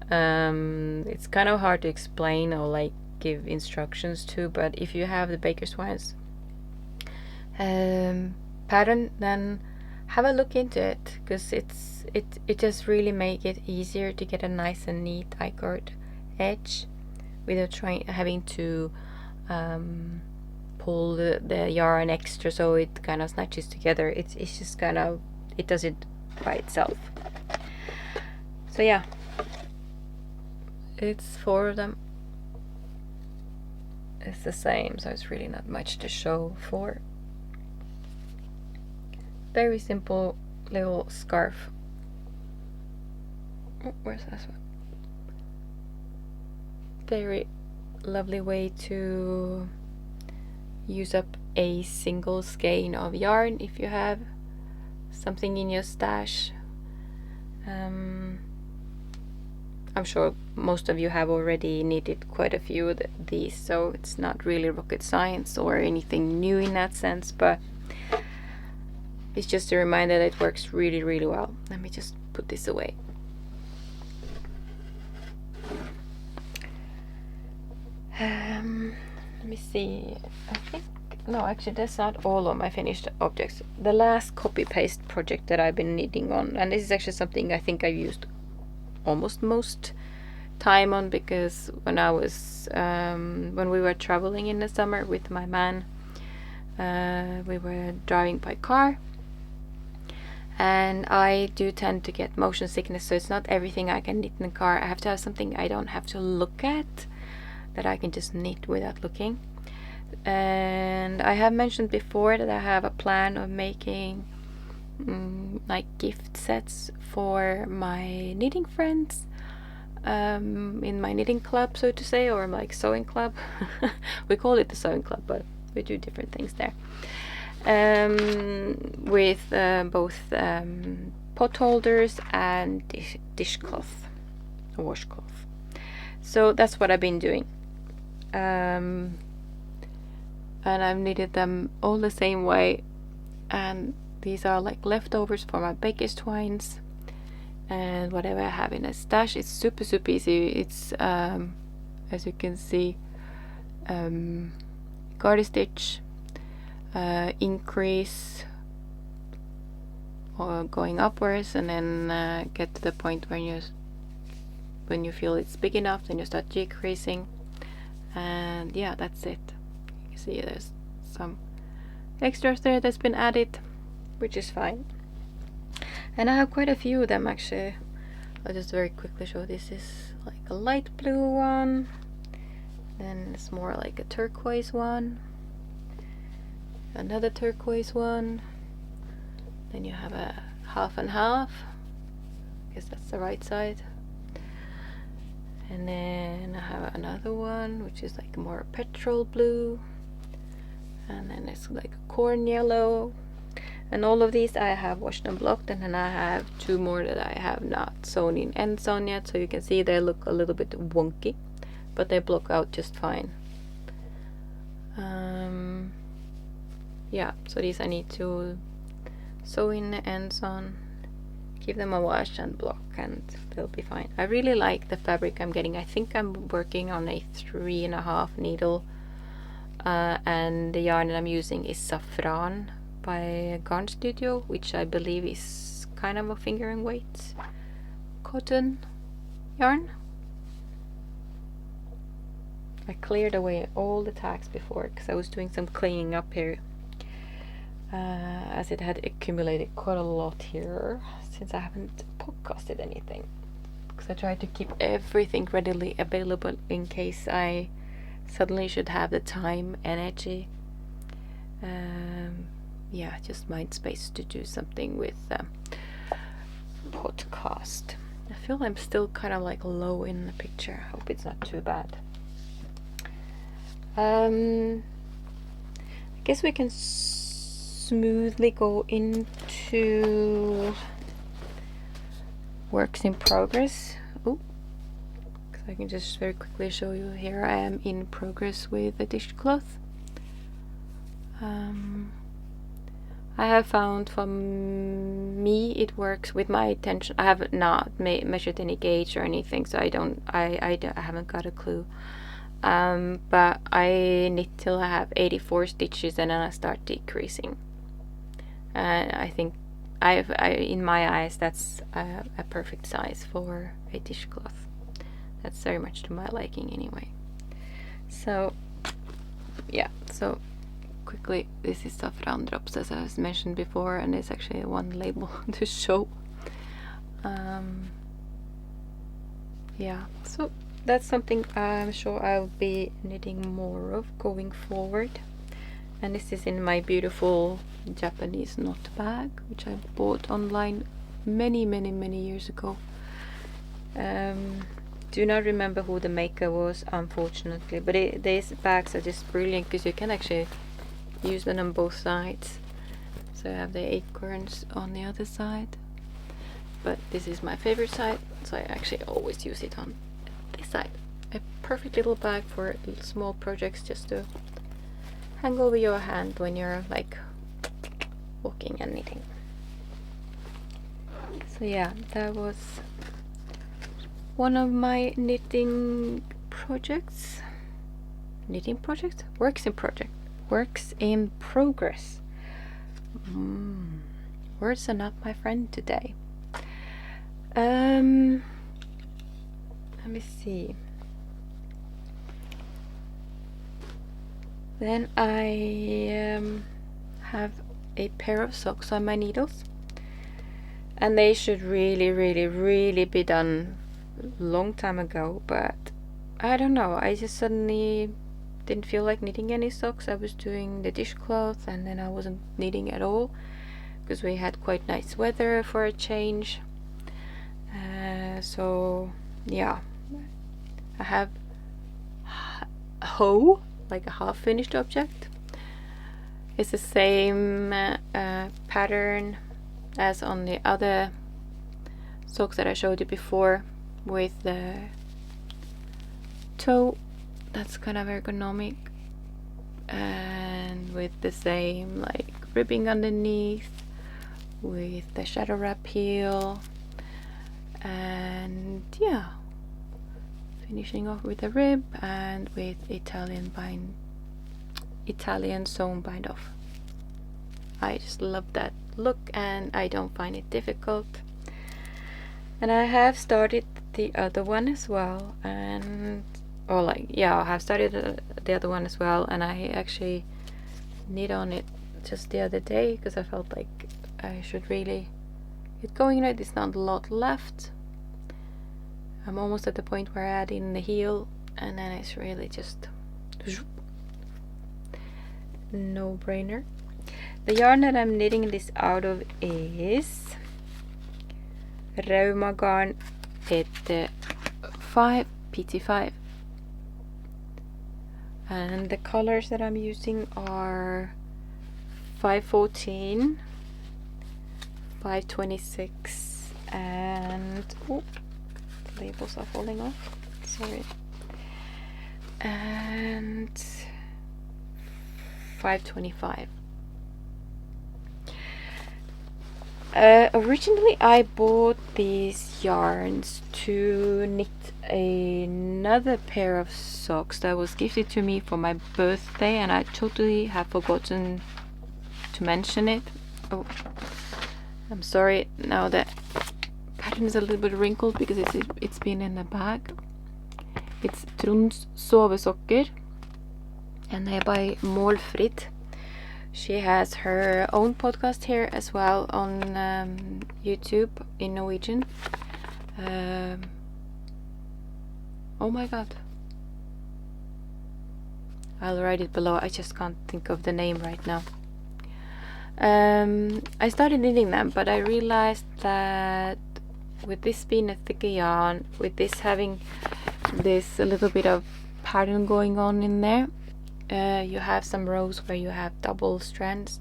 It's kind of hard to explain or like give instructions to, but if you have the baker's twine's pattern, then have a look into it, because it just really make it easier to get a nice and neat I-cord edge without having to pull the yarn extra so it kind of snatches together. It's just kind of, it does it by itself. So yeah, it's 4 of them. It's the same, so it's really not much to show for. Very simple little scarf. Oh, where's this one? Very lovely way to use up a single skein of yarn if you have something in your stash. I'm sure most of you have already knitted quite a few of these, so it's not really rocket science or anything new in that sense, but it's just a reminder that it works really, really well. Let me just put this away. Let me see. I think, no, actually that's not all of my finished objects. The last copy paste project that I've been knitting on, and this is actually something I think I've used almost most time on, because when I was when we were traveling in the summer with my man, we were driving by car, and I do tend to get motion sickness, so it's not everything I can knit in the car. I have to have something I don't have to look at, that I can just knit without looking. And I have mentioned before that I have a plan of making like gift sets for my knitting friends, in my knitting club, so to say, or like sewing club. We call it the sewing club, but we do different things there. With both pot holders and dishcloth, washcloth. So that's what I've been doing. And I've knitted them all the same way, and these are like leftovers for my baker's twines and whatever I have in a stash. It's super easy. It's as you can see, garter stitch, increase or going upwards, and then get to the point when you feel it's big enough, then you start decreasing. And yeah, that's it. You can see there's some extras there that's been added, which is fine. And I have quite a few of them actually. I'll just very quickly show. This is like a light blue one, then it's more like a turquoise one, another turquoise one, then you have a half and half, I guess that's the right side. And then I have another one which is like more petrol blue, and then it's like a corn yellow. And all of these I have washed and blocked, and then I have 2 more that I have not sewn in ends on yet, so you can see they look a little bit wonky, but they block out just fine. Yeah, so these I need to sew in the ends on, give them a wash and block, and they'll be fine. I really like the fabric I'm getting. I think I'm working on a 3.5 needle, and the yarn that I'm using is Saffron by Garn Studio, which I believe is kind of a fingering weight cotton yarn. I cleared away all the tags before because I was doing some cleaning up here, as it had accumulated quite a lot here since I haven't podcasted anything, because I tried to keep everything readily available in case I suddenly should have the time, energy, yeah, just mind space to do something with podcast. I feel I'm still kind of like low in the picture. I hope it's not too bad. I guess we can smoothly go into works in progress. Oh, because I can just very quickly show you. Here I am in progress with the dishcloth. I have found, for me, it works with my tension. I have not measured any gauge or anything, so I haven't got a clue. But I knit till I have 84 stitches, and then I start decreasing. And I think in my eyes, that's a perfect size for a dishcloth. That's very much to my liking anyway. So yeah, so quickly. This is stuff Drops, as I mentioned before, and it's actually one label to show. Yeah, so that's something I'm sure I'll be knitting more of going forward. And this is in my beautiful Japanese knot bag, which I bought online many years ago. Do not remember who the maker was, unfortunately, but these bags are just brilliant because you can actually use them on both sides. So I have the acorns on the other side, but this is my favorite side, so I actually always use it on this side. A perfect little bag for small projects, just to hang over your hand when you're like walking and knitting. So yeah, that was one of my knitting projects. Works in progress. Words are not my friend today. Let me see. Then I have a pair of socks on my needles, and they should really be done long time ago, but I don't know, I just suddenly didn't feel like knitting any socks. I was doing the dishcloth, and then I wasn't knitting at all because we had quite nice weather for a change. So yeah, I have a hoe, like a half finished object. It's the same pattern as on the other socks that I showed you before, with the toe that's kind of ergonomic, and with the same like ribbing underneath, with the shadow wrap heel, and yeah, finishing off with a rib and with Italian sewn bind off. I just love that look, and I don't find it difficult. And I have started the other one as well, and I have started the other one as well, and I actually knit on it just the other day because I felt like I should really get going right. There's not a lot left. I'm almost at the point where I add in the heel, and then it's really just no brainer. The yarn that I'm knitting this out of is Rauma garn PT5, and the colors that I'm using are 514, 526, and the labels are falling off, sorry, and 525. Originally I bought these yarns to knit another pair of socks that was gifted to me for my birthday, and I totally have forgotten to mention it. Oh, I'm sorry, now the pattern is a little bit wrinkled because it's been in the bag. It's Trond's sovesokker, and they're by Målfrid. She has her own podcast here as well on YouTube in Norwegian. Oh my god, I'll write it below. I just can't think of the name right now. I started knitting them, but I realized that with this being a thicker yarn, with this having this a little bit of pattern going on in there, you have some rows where you have double strands,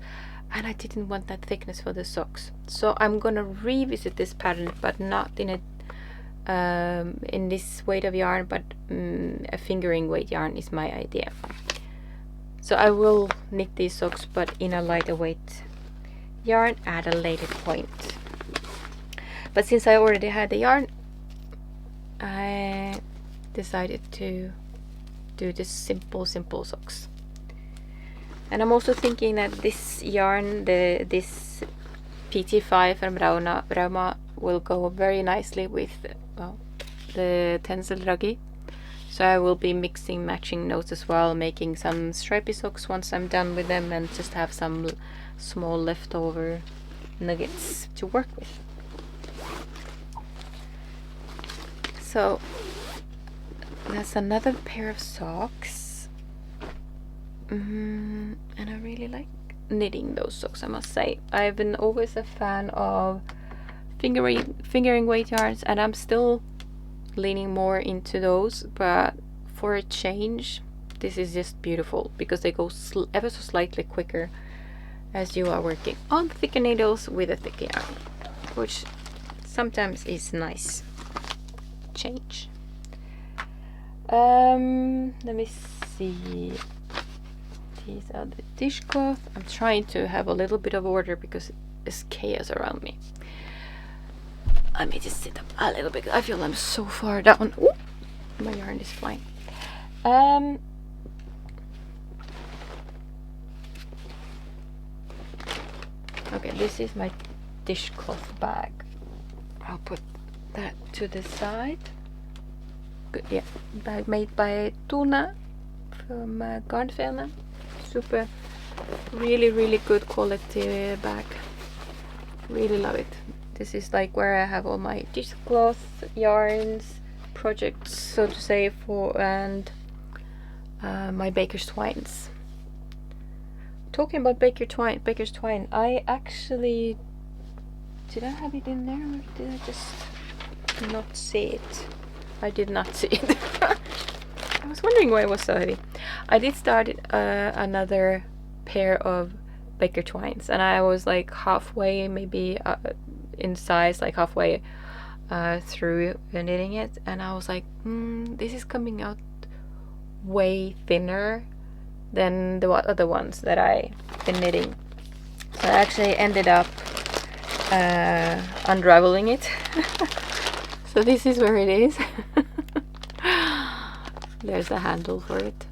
and I didn't want that thickness for the socks. So I'm gonna revisit this pattern, but not in a in this weight of yarn, but a fingering weight yarn is my idea. So I will knit these socks, but in a lighter weight yarn at a later point. But since I already had the yarn, I decided to do this simple socks. And I'm also thinking that this yarn, this PT5 from Rauma will go very nicely with the Tencel Ragi. So I will be mixing matching those as well, making some stripy socks once I'm done with them, and just have some small leftover nuggets to work with. So that's another pair of socks, and I really like knitting those socks, I must say. I've been always a fan of fingering weight yarns, and I'm still leaning more into those, but for a change this is just beautiful because they go ever so slightly quicker as you are working on thicker needles with a thicker yarn, which sometimes is nice change. Let me see, these are the dishcloth. I'm trying to have a little bit of order because there's chaos around me. Let me just sit up a little bit. I feel I'm so far down. Ooh, my yarn is flying. Okay, this is my dishcloth bag. I'll put that to the side. Good, yeah. Bag made by Tuna from Garnfjellene. Super, really good quality bag. Really love it. This is like where I have all my dishcloth yarns, projects, so to say, and my baker's twines. Talking about baker's twine, I actually, did I have it in there or did I just not see it? I did not see it. I was wondering why it was so heavy. I did start another pair of baker twines, and I was like halfway, maybe in size, like halfway through knitting it, and I was like, this is coming out way thinner than the other ones that I've been knitting. So I actually ended up unraveling it. So this is where it is. There's a handle for it.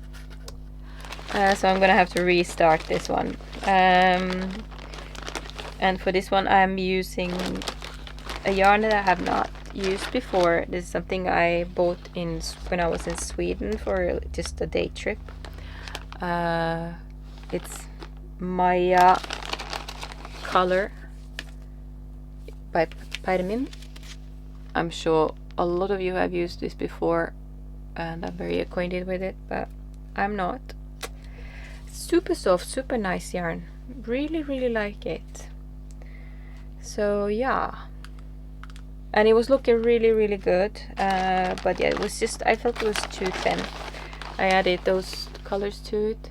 So I'm gonna have to restart this one. And for this one I'm using a yarn that I have not used before. This is something I bought when I was in Sweden for just a day trip. It's Maja color by Pyrmin. I'm sure a lot of you have used this before and I'm very acquainted with it, but I'm not. Super soft, super nice yarn. Really like it. So yeah, and it was looking really good, but yeah, it was just, I felt it was too thin. I added those colors to it.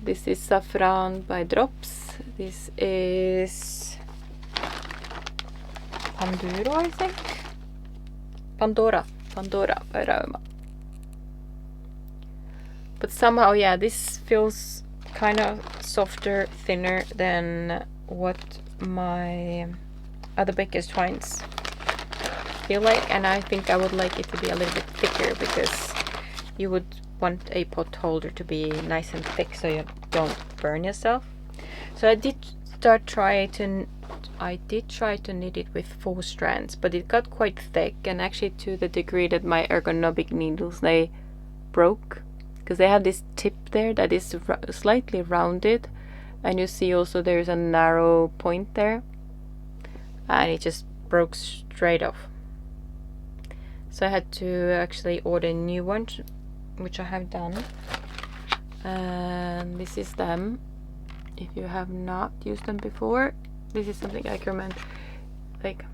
This is Saffron by Drops. This is Panduro, I think. Pandora by Rauma. But somehow, yeah, this feels kind of softer, thinner than what my other baker's twines feel like, and I think I would like it to be a little bit thicker because you would want a pot holder to be nice and thick so you don't burn yourself. So I did try to knit it with 4 strands, but it got quite thick, and actually to the degree that my ergonomic needles, they broke because they have this tip there that is slightly rounded, and you see also there's a narrow point there, and it just broke straight off. So I had to actually order a new one, which I have done, and this is them. If you have not used them before, this is something I recommend. Like,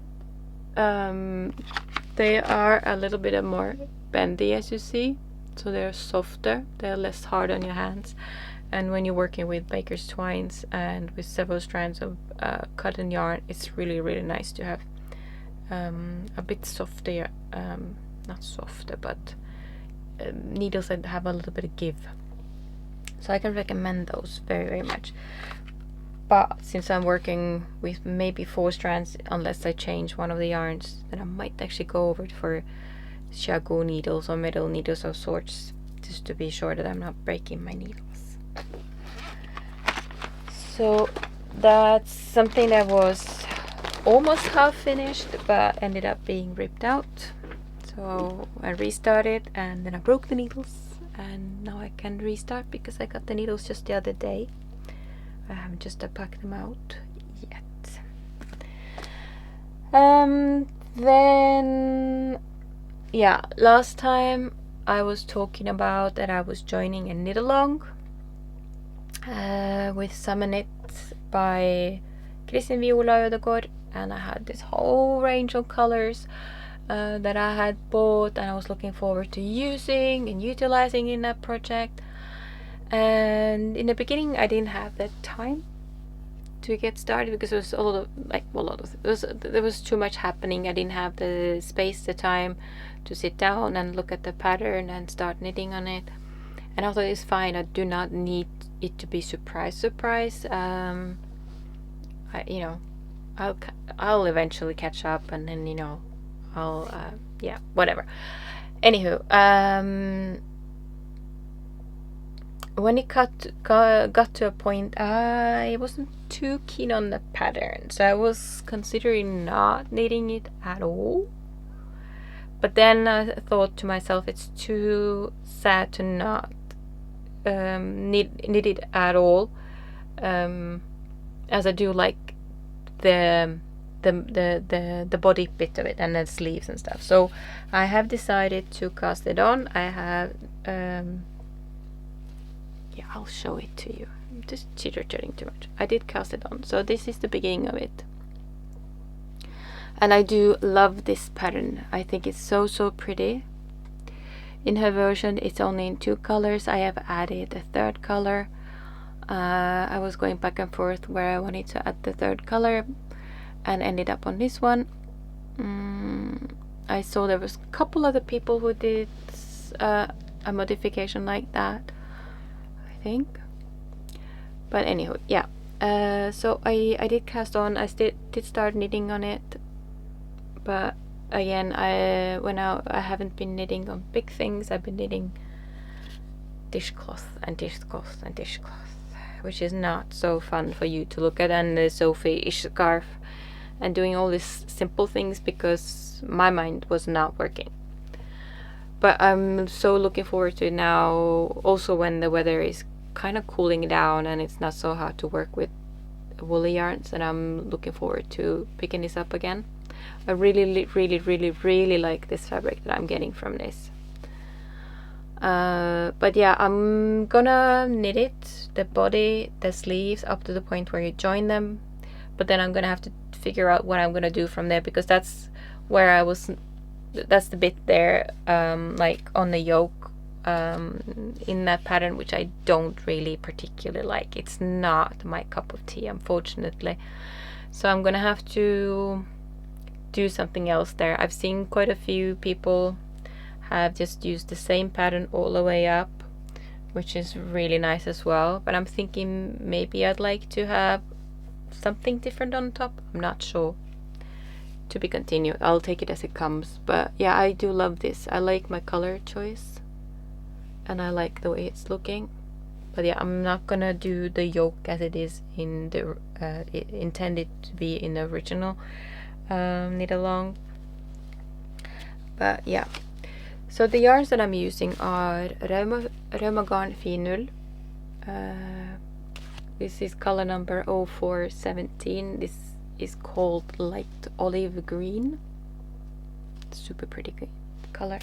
they are a little bit more bendy, as you see, so they're softer, they're less hard on your hands, and when you're working with baker's twines and with several strands of cotton yarn, it's really nice to have a bit softer, not softer, but needles that have a little bit of give. So I can recommend those very much. But since I'm working with maybe 4 strands, unless I change one of the yarns, then I might actually go over for Shago needles or metal needles of sorts, just to be sure that I'm not breaking my needles. So that's something that was almost half finished but ended up being ripped out. So So I restarted, and then I broke the needles, and now I can restart because I got the needles just the other day. I haven't just packed them out yet. Then yeah, last time I was talking about that I was joining a knit along with Summer Knit by Kristin, Wiola, Ødegård, and I had this whole range of colors that I had bought and I was looking forward to using and utilizing in that project. And in the beginning I didn't have the time to get started because there was there was too much happening. I didn't have the space, the time to sit down and look at the pattern and start knitting on it. And I thought it's fine, I do not need it to be surprise. I'll eventually catch up, and then I'll whatever. Anywho, when it got to a point, I wasn't too keen on the pattern, so I was considering not knitting it at all. But then I thought to myself, it's too sad to not knit it at all, as I do like the body bit of it and the sleeves and stuff. So I have decided to cast it on. I have I'll show it to you. I'm just chitter-chatting too much. I did cast it on, so this is the beginning of it, and I do love this pattern. I think it's so pretty. In her version it's only in 2 colors. I have added a 3rd color. I was going back and forth where I wanted to add the 3rd color and ended up on this one. I saw there was a couple other people who did a modification like that, I think. But anywho, yeah. So I did cast on. I did start knitting on it, but again, I haven't been knitting on big things. I've been knitting dishcloth and dishcloth and dishcloth, which is not so fun for you to look at, and the Sophie-ish scarf, and doing all these simple things because my mind was not working. But I'm so looking forward to it now, also when the weather is kind of cooling down and it's not so hard to work with woolly yarns, and I'm looking forward to picking this up again. I really like this fabric that I'm getting from this. But yeah, I'm gonna knit it, the body, the sleeves, up to the point where you join them, but then I'm gonna have to figure out what I'm gonna do from there, because that's where that's the bit there, like on the yoke, in that pattern, which I don't really particularly like. It's not my cup of tea, unfortunately, so I'm gonna have to do something else there. I've seen quite a few people have just used the same pattern all the way up, which is really nice as well, but I'm thinking maybe I'd like to have something different on top. I'm not sure. To be continued. I'll take it as it comes. But yeah, I do love this. I like my color choice and I like the way it's looking. But yeah, I'm not gonna do the yoke as it is in the intended to be in the original knit along. But yeah, so the yarns that I'm using are Raumagarn Finull. This is color number 0417. This is called light olive green. Super pretty color.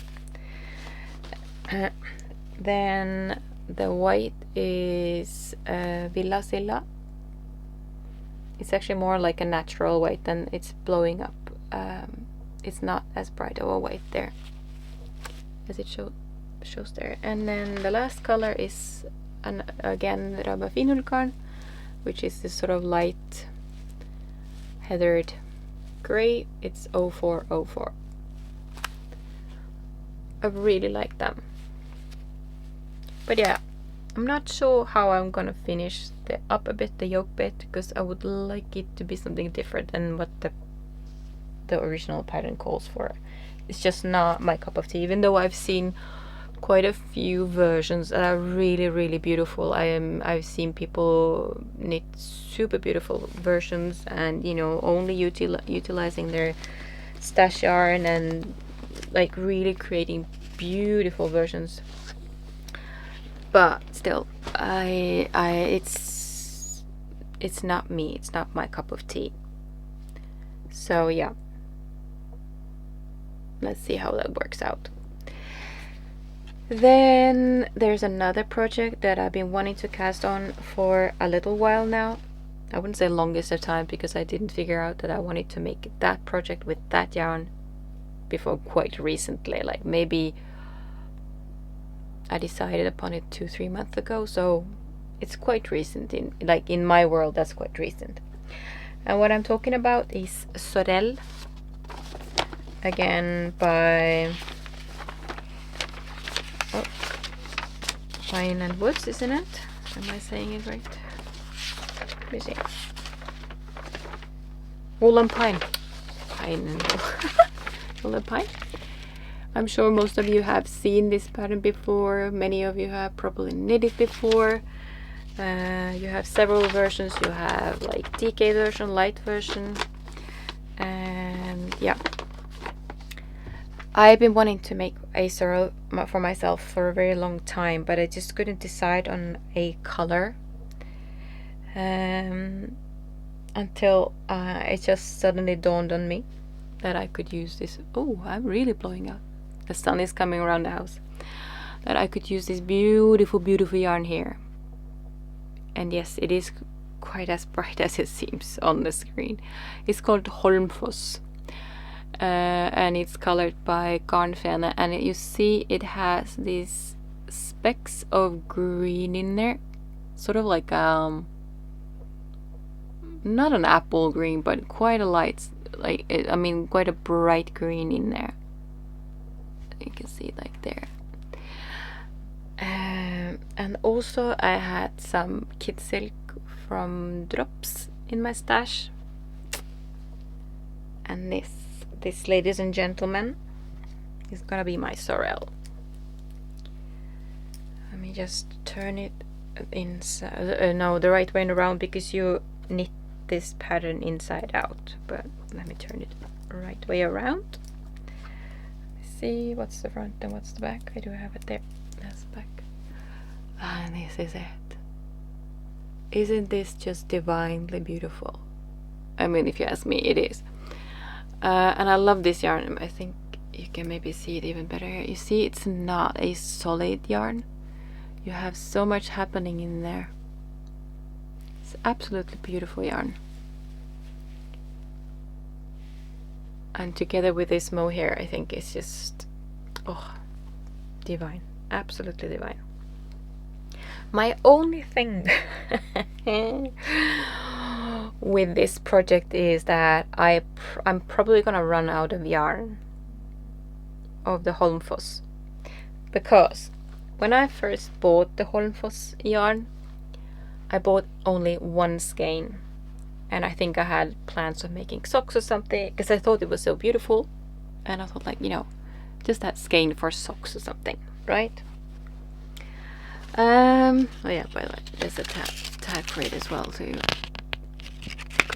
Then the white is Villa Silla. It's actually more like a natural white, and it's blowing up. It's not as bright of a white there as it shows there. And then the last color is again Raumagarn Finull, which is this sort of light heathered gray. It's 0404. I really like them. But yeah, I'm not sure how I'm gonna finish the upper bit, the yoke bit, because I would like it to be something different than what the original pattern calls for. It's just not my cup of tea, even though I've seen quite a few versions that are really beautiful. I've seen people knit super beautiful versions, and only utilizing their stash yarn and like really creating beautiful versions. But still, it's not me. It's not my cup of tea. So yeah, let's see how that works out. Then there's another project that I've been wanting to cast on for a little while now. I wouldn't say longest of time, because I didn't figure out that I wanted to make that project with that yarn before quite recently. Like maybe I decided upon it 2-3 months ago, so it's quite recent. In my world, that's quite recent. And what I'm talking about is Sorrel, again by Twine and Woods, isn't it? Am I saying it right? Let me see. Wool and Pine. Pine and Wool and Pine. I'm sure most of you have seen this pattern before. Many of you have probably knitted before. You have several versions. You have like DK version, light version, and yeah. I've been wanting to make a sorrel for myself for a very long time, but I just couldn't decide on a color until it just suddenly dawned on me that I could use this. Oh, I'm really blowing out. The sun is coming around the house. That I could use this beautiful, beautiful yarn here. And yes, it is quite as bright as it seems on the screen. It's called Holmfoss. And it's colored by Garnfene, and you see it has these specks of green in there, sort of like not an apple green, but quite a light, quite a bright green in there. You can see it like there. And also I had some kid silk from Drops in my stash, and this, ladies and gentlemen, is gonna be my Sorrel. Let me just turn it inside. No, the right way around, because you knit this pattern inside out. But let me turn it right way around. Let's see what's the front and what's the back. I do have it there. That's the back. And this is it. Isn't this just divinely beautiful? I mean, if you ask me, it is. And I love this yarn. I think you can maybe see it even better here. You see, it's not a solid yarn. You have so much happening in there. It's absolutely beautiful yarn. And together with this mohair, I think it's just, oh, divine. Absolutely divine. My only thing with this project is that I'm probably gonna run out of yarn of the Holmfoss, because when I first bought the Holmfoss yarn, I bought only one skein, and I think I had plans of making socks or something, because I thought it was so beautiful, and I thought, like, you know, just that skein for socks or something, right? Oh yeah, by the way, there's a tag for it as well too.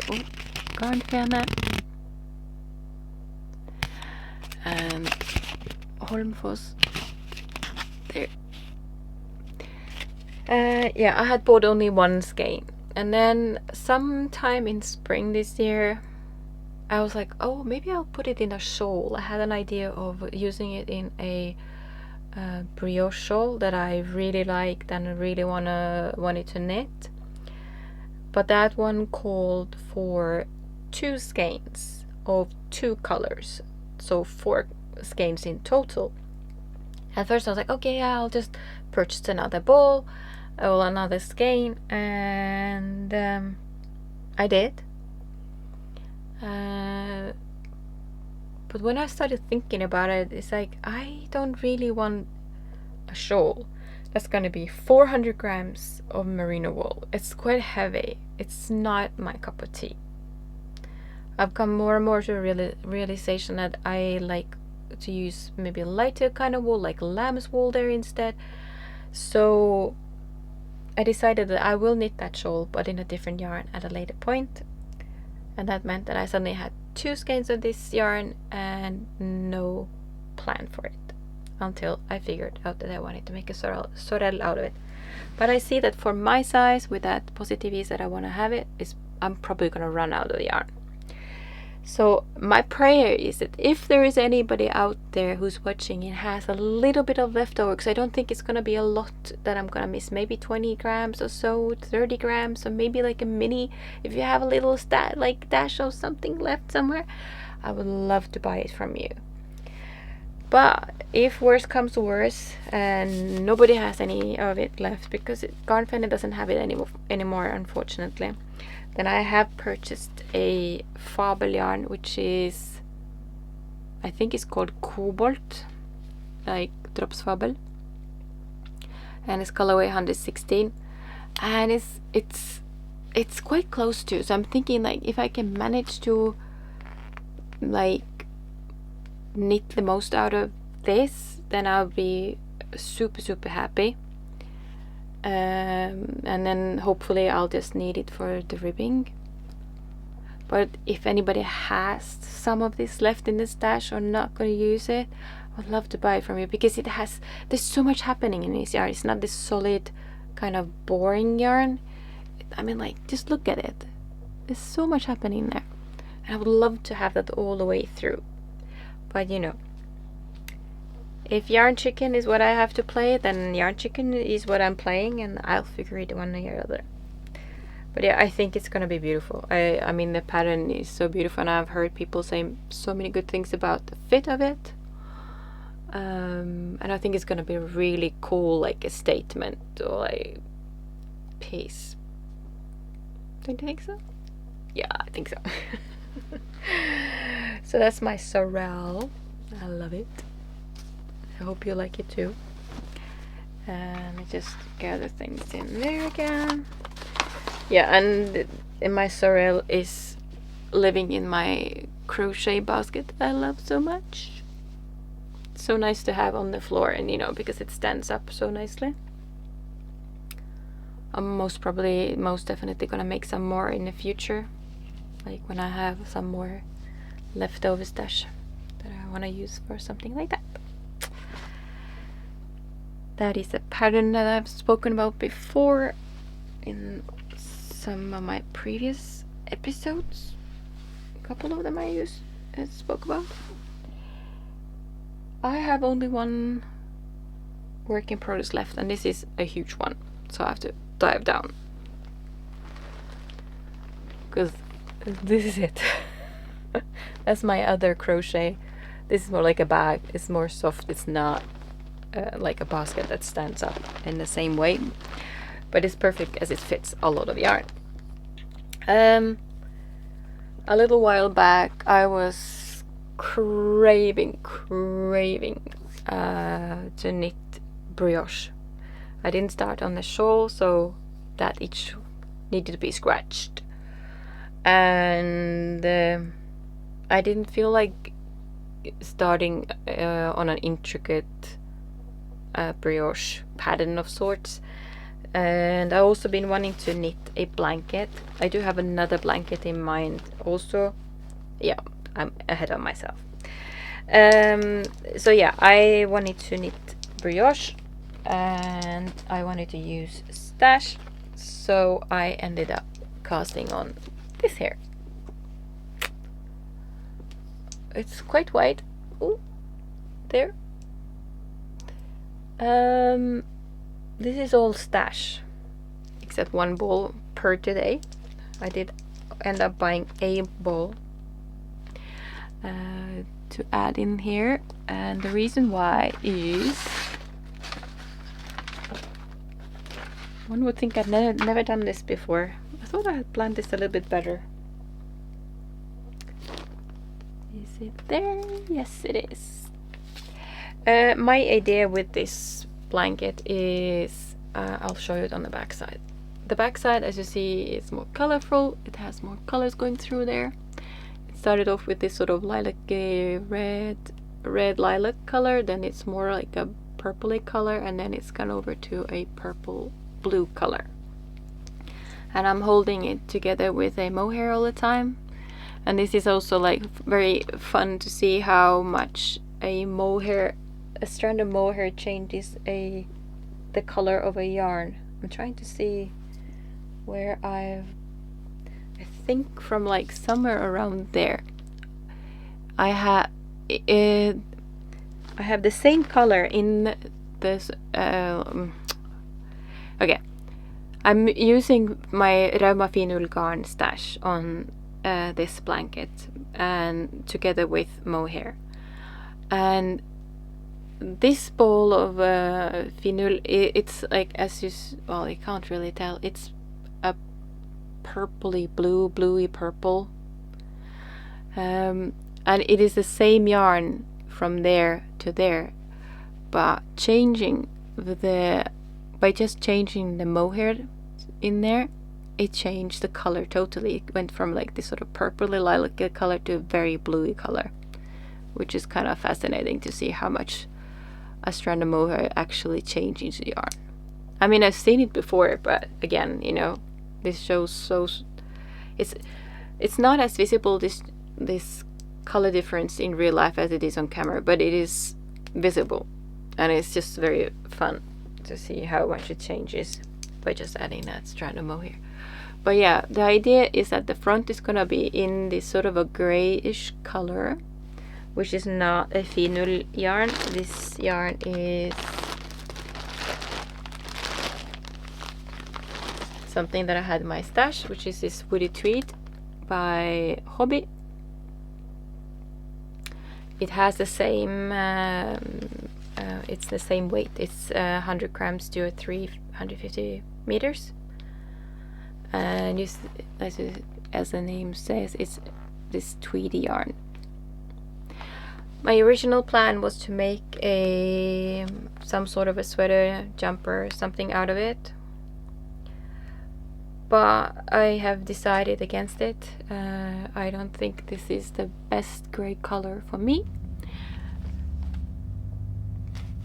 Cool. Garnfene and Holmfoss. There. Yeah, I had bought only one skein, and then sometime in spring this year, I was like, oh, maybe I'll put it in a shawl. I had an idea of using it in a brioche shawl that I really liked and I really wanted to knit. But that one called for 2 skeins of 2 colors, so 4 skeins in total. At first I was like, okay, yeah, I'll just purchase another ball or another skein, and I did. But when I started thinking about it, it's like, I don't really want a shawl that's going to be 400 grams of merino wool. It's quite heavy. It's not my cup of tea. I've come more and more to a realization that I like to use maybe lighter kind of wool, like lamb's wool there instead. So I decided that I will knit that shawl, but in a different yarn at a later point. And that meant that I suddenly had 2 skeins of this yarn and no plan for it until I figured out that I wanted to make a Sorrel out of it. But I see that for my size, with that positive ease that I want to have it, I'm probably going to run out of yarn. So my prayer is that if there is anybody out there who's watching and has a little bit of leftover, because I don't think it's going to be a lot that I'm going to miss, maybe 20 grams or so, 30 grams, or maybe like a mini, if you have a little dash of something left somewhere, I would love to buy it from you. But if worse comes to worse and nobody has any of it left, because Garnfender doesn't have it anymore unfortunately, then I have purchased a fabel yarn, which is, I think it's called Cobalt, like Droppsfabel, and it's colorway 116, and it's quite close to. So I'm thinking, like, if I can manage to like knit the most out of this, then I'll be super happy. And then hopefully I'll just need it for the ribbing. But if anybody has some of this left in the stash or not going to use it, I'd love to buy it from you, because there's so much happening in this yarn. It's not this solid kind of boring yarn. I mean, like, just look at it. There's so much happening there, and I would love to have that all the way through. But you know, if Yarn Chicken is what I have to play, then Yarn Chicken is what I'm playing, and I'll figure it one way or other. But yeah, I think it's gonna be beautiful. I mean, the pattern is so beautiful, and I've heard people say so many good things about the fit of it. And I think it's gonna be really cool, like a statement or a piece. Don't you think so? Yeah, I think so. So that's my Sorrel. I love it. I hope you like it too. Let me just gather things in there again. Yeah, and my Sorrel is living in my crochet basket I love so much. It's so nice to have on the floor, and you know, because it stands up so nicely. I'm most definitely gonna make some more in the future, like when I have some more leftover stash that I want to use for something like that. That is a pattern that I've spoken about before in some of my previous episodes. A couple of them I spoke about. I have only one work in progress left, and this is a huge one, so I have to dive down, because this is it. That's my other crochet. This is more like a bag. It's more soft. It's not like a basket that stands up in the same way, but it's perfect as it fits a lot of yarn. A little while back I was craving to knit brioche. I didn't start on the shawl, so that each needed to be scratched, and I didn't feel like starting on an intricate brioche pattern of sorts. And I've also been wanting to knit a blanket. I do have another blanket in mind also. Yeah, I'm ahead of myself. So yeah, I wanted to knit brioche, and I wanted to use stash, so I ended up casting on this here. It's quite wide. Ooh, there. This is all stash, except one ball per today. I did end up buying a ball to add in here, and the reason why is, one would think I'd never done this before. I thought I had planned this a little bit better. Is it there? Yes, it is. My idea with this blanket is, I'll show you it on the back side. The back side, as you see, is more colorful. It has more colors going through there. It started off with this sort of lilac red lilac color, then it's more like a purpley color, and then it's gone over to a purple blue color. And I'm holding it together with a mohair all the time. And this is also like very fun to see how much a mohair, a strand of mohair changes the color of a yarn. I'm trying to see where I think from like somewhere around there. I have the same color in this. Okay, I'm using my Rauma Finull garn stash on this blanket, and together with mohair. And this ball of Finull, it's like, as you well, you can't really tell. It's a purpley blue, bluey purple. And it is the same yarn from there to there, but by just changing the mohair in there, it changed the color totally. It went from like this sort of purpley lilac color to a very bluey color, which is kind of fascinating to see how much a strand of mohair actually changes the yarn. I mean, I've seen it before, but again, you know, this shows so it's not as visible, this color difference in real life as it is on camera, but it is visible, and it's just very fun to see how much it changes by just adding that strand of mohair. But yeah, the idea is that the front is gonna be in this sort of a grayish color, which is not a Finull yarn. This yarn is something that I had in my stash, which is this Woody Tweed by Hobby. It has the same it's the same weight. It's 100 grams to 350 meters, and as the name says, it's this tweedy yarn. My original plan was to make some sort of a sweater, jumper, something out of it, but I have decided against it. I don't think this is the best gray color for me,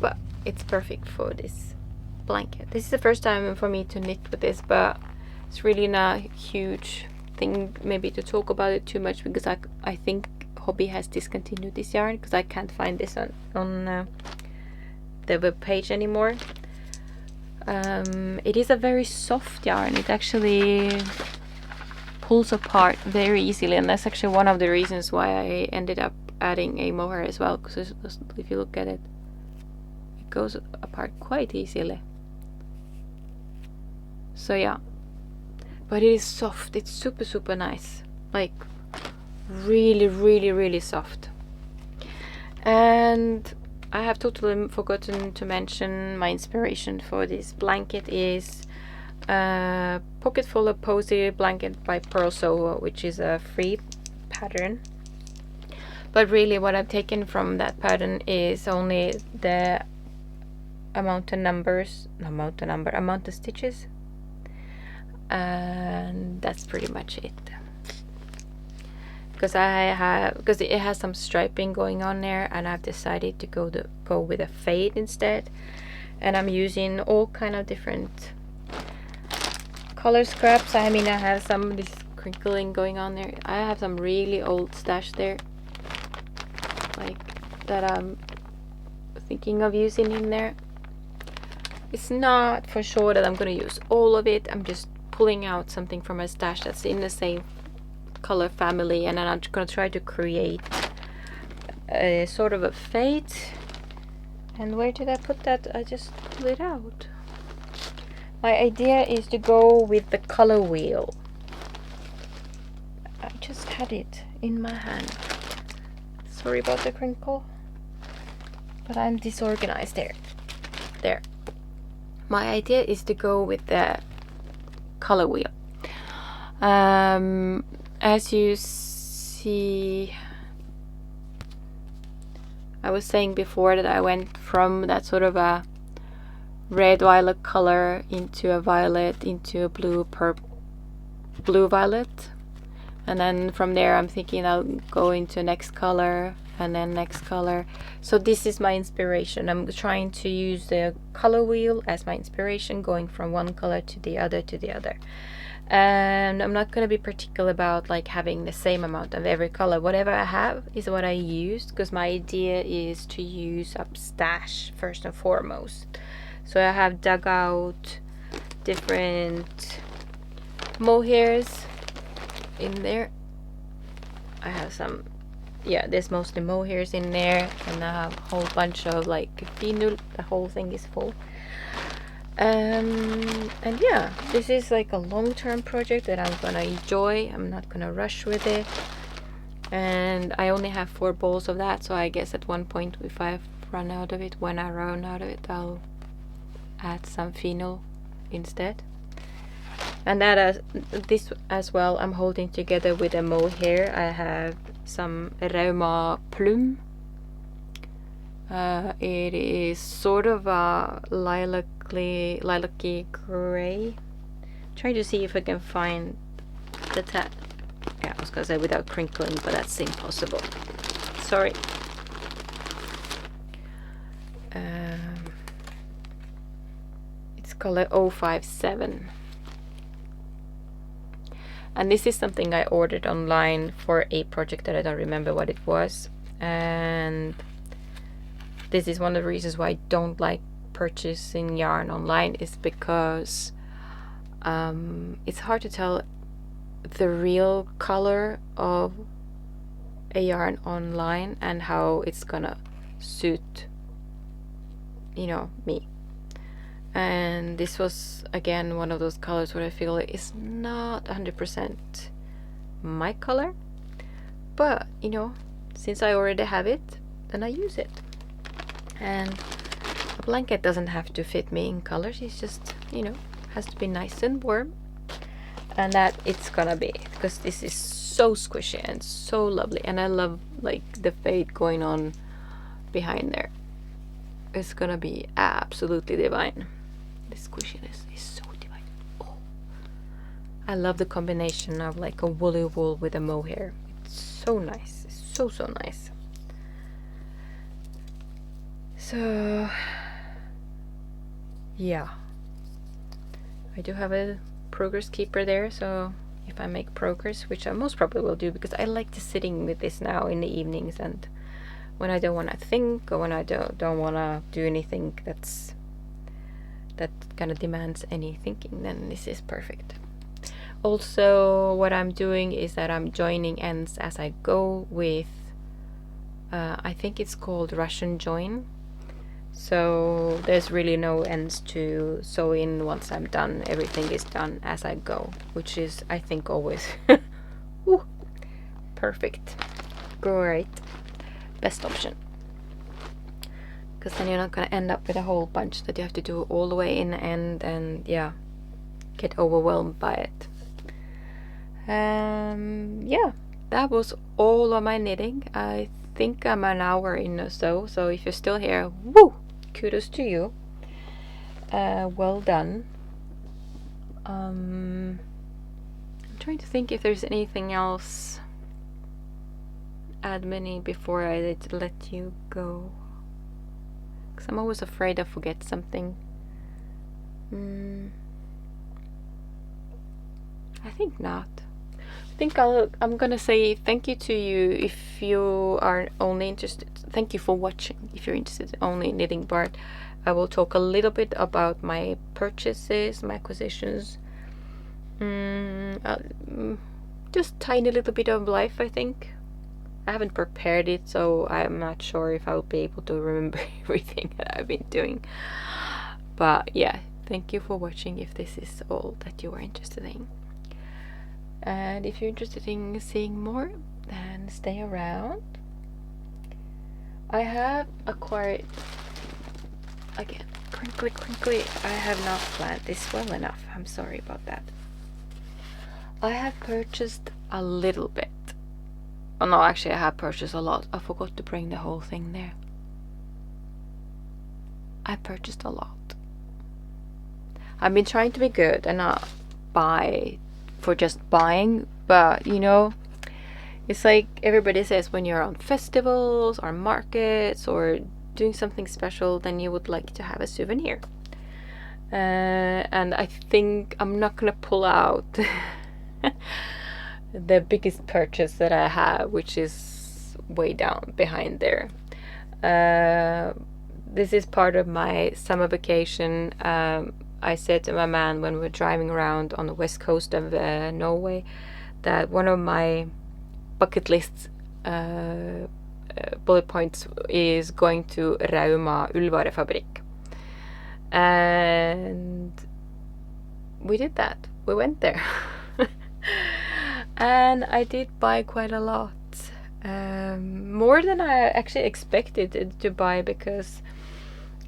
but it's perfect for this blanket. This is the first time for me to knit with this, but it's really not a huge thing maybe to talk about it too much, because I think Hobby has discontinued this yarn, because I can't find this on the web page anymore. It is a very soft yarn. It actually pulls apart very easily, and that's actually one of the reasons why I ended up adding a mohair as well, because if you look at it, it goes apart quite easily. So yeah, but it is soft. It's super nice, like really soft. And I have totally forgotten to mention my inspiration for this blanket is Pocket Full of Posy blanket by Purl Soho, which is a free pattern. But really what I've taken from that pattern is only the amount of stitches, and that's pretty much it. Because it has some striping going on there, and I've decided to go with a fade instead, and I'm using all kind of different color scraps. I mean, I have some of this crinkling going on there. I have some really old stash there, like that I'm thinking of using in there. It's not for sure that I'm going to use all of it. I'm just pulling out something from my stash that's in the same color family, and then I'm going to try to create a sort of a fade. And where did I put that? I just pulled it out. My idea is to go with the color wheel. I just had it in my hand. Sorry about the crinkle, but I'm disorganized there. My idea is to go with the color wheel. As you see, I was saying before that I went from that sort of a red violet color into a violet, into a blue violet, and then from there I'm thinking I'll go into next color and then next color. So this is my inspiration. I'm trying to use the color wheel as my inspiration, going from one color to the other to the other. And I'm not going to be particular about like having the same amount of every color. Whatever I have is what I use, because my idea is to use up stash first and foremost. So I have dug out different mohairs in there. I have some, yeah, there's mostly mohairs in there, and I have a whole bunch of like Weindl. The whole thing is full. And yeah, this is like a long-term project that I'm gonna enjoy. I'm not gonna rush with it, and I only have 4 balls of that, so I guess at one point, if I run out of it, when I run out of it, I'll add some Weindl instead. And that this as well, I'm holding together with a mohair. I have some Rauma Plum. It is sort of a lilac-y gray. Trying to see if I can find the tag. Yeah, I was gonna say without crinkling, but that's impossible. Sorry. It's color 057. And this is something I ordered online for a project that I don't remember what it was. And this is one of the reasons why I don't like purchasing yarn online, is because it's hard to tell the real color of a yarn online and how it's gonna suit, you know, me. And this was again one of those colors where I feel it is not 100% my color, but you know, since I already have it, then I use it. And a blanket doesn't have to fit me in colors, it's just, you know, has to be nice and warm, and that it's gonna be, because this is so squishy and so lovely, and I love like the fade going on behind there. It's gonna be absolutely divine. The squishiness is so divine. Oh, I love the combination of like a woolly wool with a mohair. It's so nice. It's so nice. So yeah, I do have a progress keeper there, so if I make progress, which I most probably will do, because I like to sitting with this now in the evenings, and when I don't want to think, or when I don't want to do anything that kind of demands any thinking, then this is perfect. Also, what I'm doing is that I'm joining ends as I go with I think it's called Russian join. So there's really no ends to sew in once I'm done. Everything is done as I go, which is, I think, always woo, perfect. Great. Best option. Because then you're not going to end up with a whole bunch that you have to do all the way in the end, and yeah, get overwhelmed by it. Yeah, that was all of my knitting. I think I'm an hour in or so, so if you're still here, woo, kudos to you. Well done. I'm trying to think if there's anything else admin-y before I let you go, because I'm always afraid I forget something. I think not. I think I'm gonna say thank you to you if you are only interested. Thank you for watching. If you're interested only in knitting part, I will talk a little bit about my purchases, my acquisitions. Just tiny little bit of life, I think. I haven't prepared it, so I'm not sure if I'll be able to remember everything that I've been doing. But yeah, thank you for watching if this is all that you are interested in. And if you're interested in seeing more, then stay around. I have acquired, again, crinkly, I have not planned this well enough. I'm sorry about that. I have purchased a little bit. Oh no, actually I have purchased a lot. I forgot to bring the whole thing there. I purchased a lot. I've been trying to be good and not buy for just buying, but you know, it's like everybody says, when you're on festivals or markets or doing something special, then you would like to have a souvenir. And I think I'm not gonna pull out the biggest purchase that I have, which is way down behind there. This is part of my summer vacation. I said to my man when we were driving around on the west coast of Norway that one of my bucket list bullet points is going to Rauma Ullvarefabrikk. And we did that. We went there. And I did buy quite a lot. More than I actually expected it to buy, because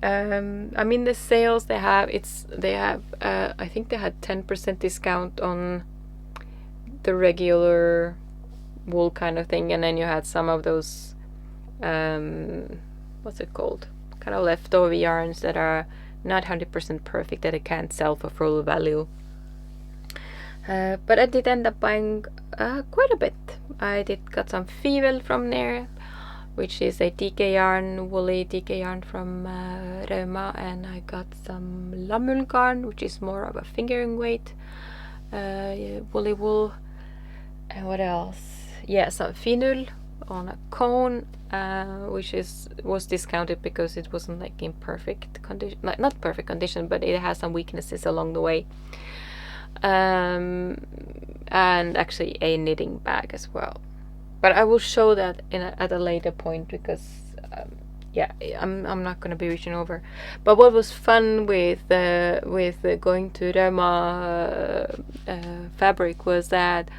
I mean, the sales they have, I think they had 10% discount on the regular wool kind of thing, and then you had some of those what's it called, kind of leftover yarns that are not 100% perfect, that I can't sell for full value. But I did end up buying quite a bit. I got some Weindl from there, which is a DK yarn, woolly DK yarn from Rauma, and I got some lammull garn, which is more of a fingering weight woolly wool. And what else? Yeah, some Weindl on a cone, which was discounted because it wasn't like in perfect condition, like not perfect condition, but it has some weaknesses along the way. And actually a knitting bag as well, but I will show that at a later point, because yeah, I'm not going to be reaching over. But what was fun with going to Rauma fabric was that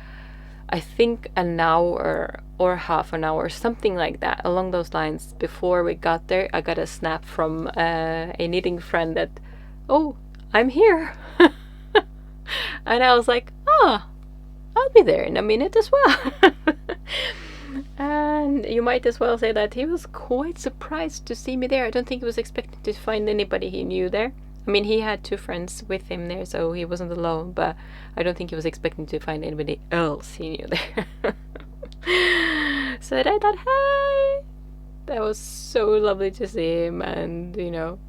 I think an hour or half an hour, something like that, along those lines, before we got there, I got a snap from a knitting friend that, oh, I'm here. And I was like, I'll be there in a minute as well. And you might as well say that he was quite surprised to see me there. I don't think he was expecting to find anybody he knew there. I mean, he had 2 friends with him there, so he wasn't alone, but I don't think he was expecting to find anybody else he knew there. So I thought, hi! That was so lovely to see him, and, you know,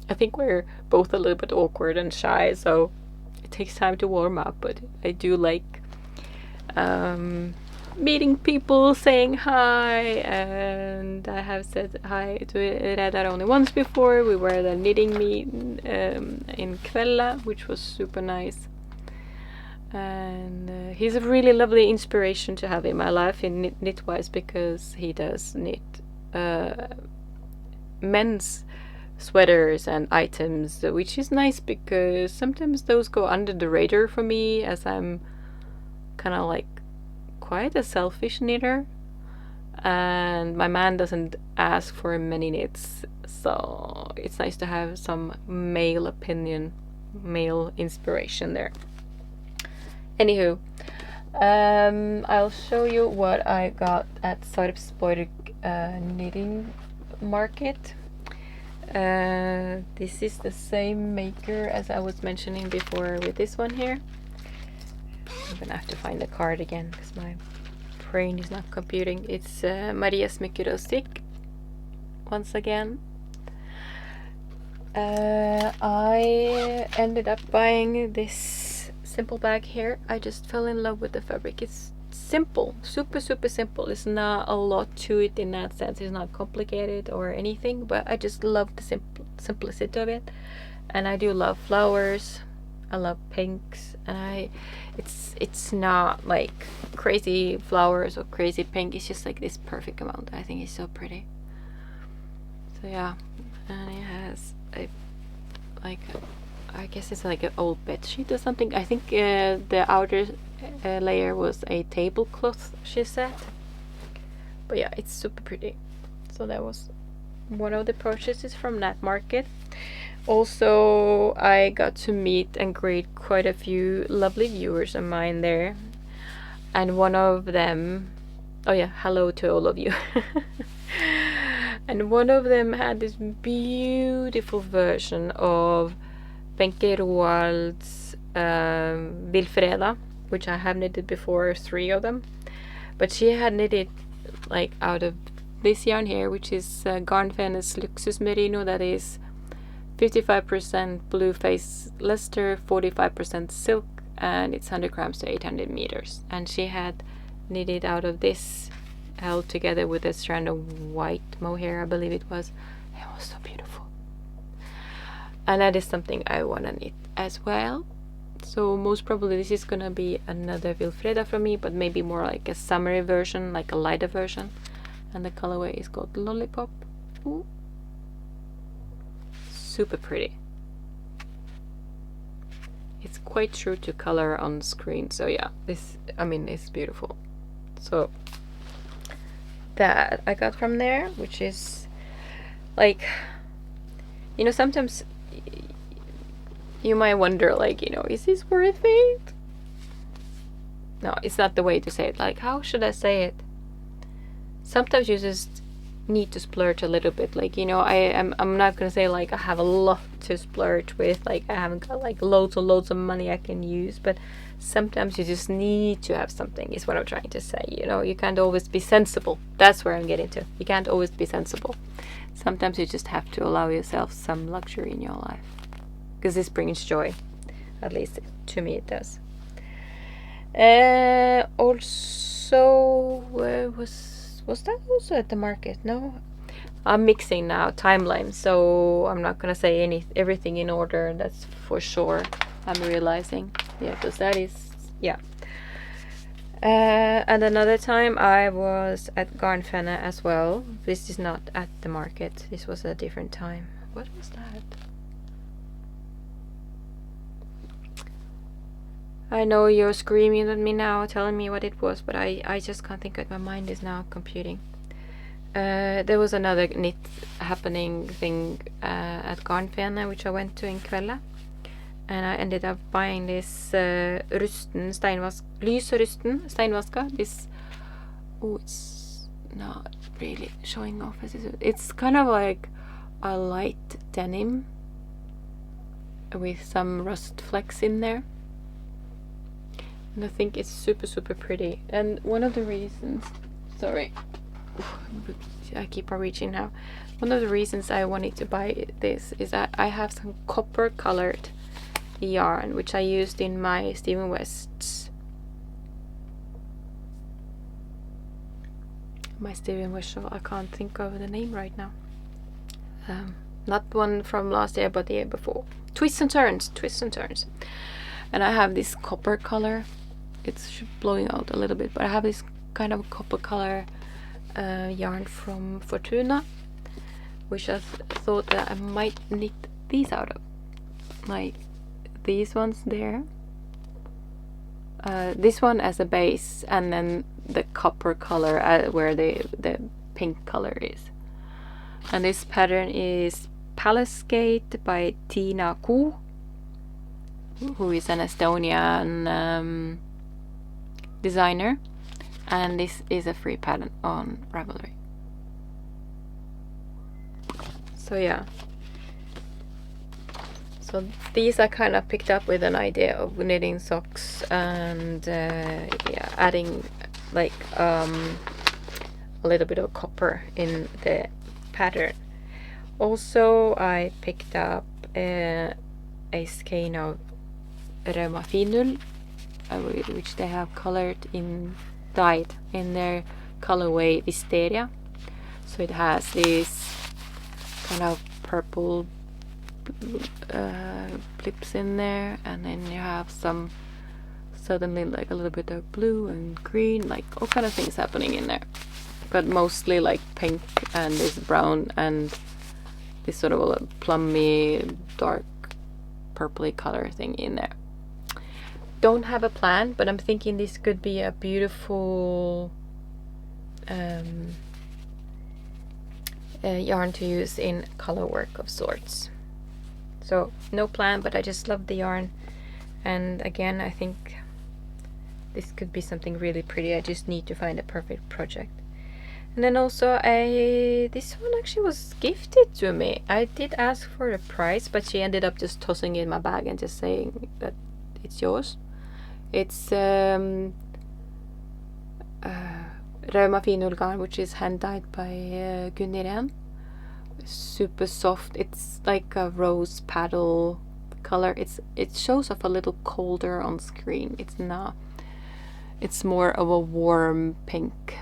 I think we're both a little bit awkward and shy, so it takes time to warm up, but I do like meeting people, saying hi, and I have said hi to Reidar only once before. We were at a knitting meet in Kvella, which was super nice, and he's a really lovely inspiration to have in my life in knit-wise, because he does knit men's sweaters and items, which is nice because sometimes those go under the radar for me, as I'm kind of like quite a selfish knitter, and my man doesn't ask for many knits, so it's nice to have some male opinion, male inspiration there. Anywho, I'll show you what I got at Sarpsborg knitting market. This is the same maker as I was mentioning before with this one here. I'm gonna have to find the card again because my brain is not computing. It's Maria Smykker og Strikk once again. I ended up buying this simple bag here. I just fell in love with the fabric. It's simple, super simple. It's not a lot to it in that sense. It's not complicated or anything, but I just love the simplicity of it. And I do love flowers. I love pinks, and it's not like crazy flowers or crazy pink. It's just like this perfect amount. I think it's so pretty. So yeah, and it has I guess it's like an old bed sheet or something. I think the outer layer was a tablecloth, she said. But yeah, it's super pretty. So that was one of the purchases from that market. Also, I got to meet and greet quite a few lovely viewers of mine there. And one of them, oh yeah, hello to all of you. And one of them had this beautiful version of Benke Roald's Vilfreda, which I have knitted before, 3 of them. But she had knitted like out of this yarn here, which is Garnfenes Luxus Merino, that is 55% blue face Leicester, 45% silk, and it's 100 grams to 800 meters. And she had knitted out of this, held together with a strand of white mohair, I believe it was. It was so beautiful. And that is something I want to knit as well. So most probably this is gonna be another Wilfreda from me, but maybe more like a summery version, like a lighter version. And the colorway is called Lollipop. Ooh. Super pretty. It's quite true to color on screen, so yeah, this, I mean, it's beautiful. So that I got from there, which is like, you know, sometimes you might wonder, like, you know, is this worth it? No, it's not the way to say it. Like, how should I say it? Sometimes you just need to splurge a little bit. Like, you know, I'm not gonna say like I have a lot to splurge with. Like, I haven't got like loads of money I can use, but sometimes you just need to have something, is what I'm trying to say. You know, you can't always be sensible. That's where I'm getting to. You can't always be sensible. Sometimes you just have to allow yourself some luxury in your life, because this brings joy. At least to me it does. Also, was that also at the market? No, I'm mixing now timeline, so I'm not gonna say everything in order. That's for sure. I'm realizing, yeah, because that is, yeah. And another time I was at Garnfenne as well. This is not at the market. This was a different time. What was that? I know you're screaming at me now, telling me what it was, but I just can't think of it. My mind is now computing. There was another knit happening thing at Garnfenne, which I went to in Kvella. And I ended up buying this rusten lysrusten steinvaska. This, oh, it's not really showing off. It's kind of like a light denim with some rust flecks in there. And I think it's super pretty. And one of the reasons, sorry, I keep on reaching now. One of the reasons I wanted to buy this is that I have some copper colored yarn, which I used in my Steven West shawl. I can't think of the name right now. Not one from last year, but the year before. Twists and turns. And I have this copper color. It's blowing out a little bit, but I have this kind of copper color yarn from Fortuna, which I thought that I might knit these out of, like these ones there. This one as a base, and then the copper color where the pink color is. And this pattern is Palace-Gate by Tiina Kuu, who is an Estonian designer, and this is a free pattern on Ravelry. So yeah, so these I kind of picked up with an idea of knitting socks and yeah, adding like a little bit of copper in the pattern. Also, I picked up a skein of Ravelry, which they have dyed in their colorway Wisteria. So it has this kind of purple blips in there, and then you have some suddenly like a little bit of blue and green, like all kind of things happening in there, but mostly like pink and this brown and this sort of a plummy dark purpley color thing in there. Don't have a plan, but I'm thinking this could be a beautiful yarn to use in color work of sorts. So no plan, but I just love the yarn, and again I think this could be something really pretty. I just need to find a perfect project. And then also this one actually was gifted to me. I did ask for the price, but she ended up just tossing it in my bag and just saying that it's yours. It's Rauma Finulgarn, which is hand dyed by Gunnirén. super soft. It's like a rose petal color. It shows off a little colder on screen. It's not. It's more of a warm pink.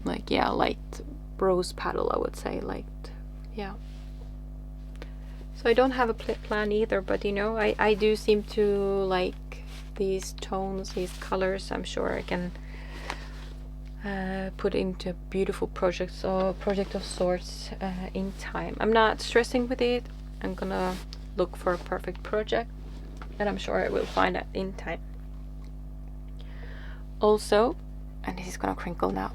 Like, yeah, light rose petal, I would say. Light, yeah. So I don't have a plan either, but you know, I do seem to like these tones, these colors. I'm sure I can put into beautiful project of sorts in time. I'm not stressing with it. I'm gonna look for a perfect project, and I'm sure I will find it in time. Also, and this is gonna crinkle now.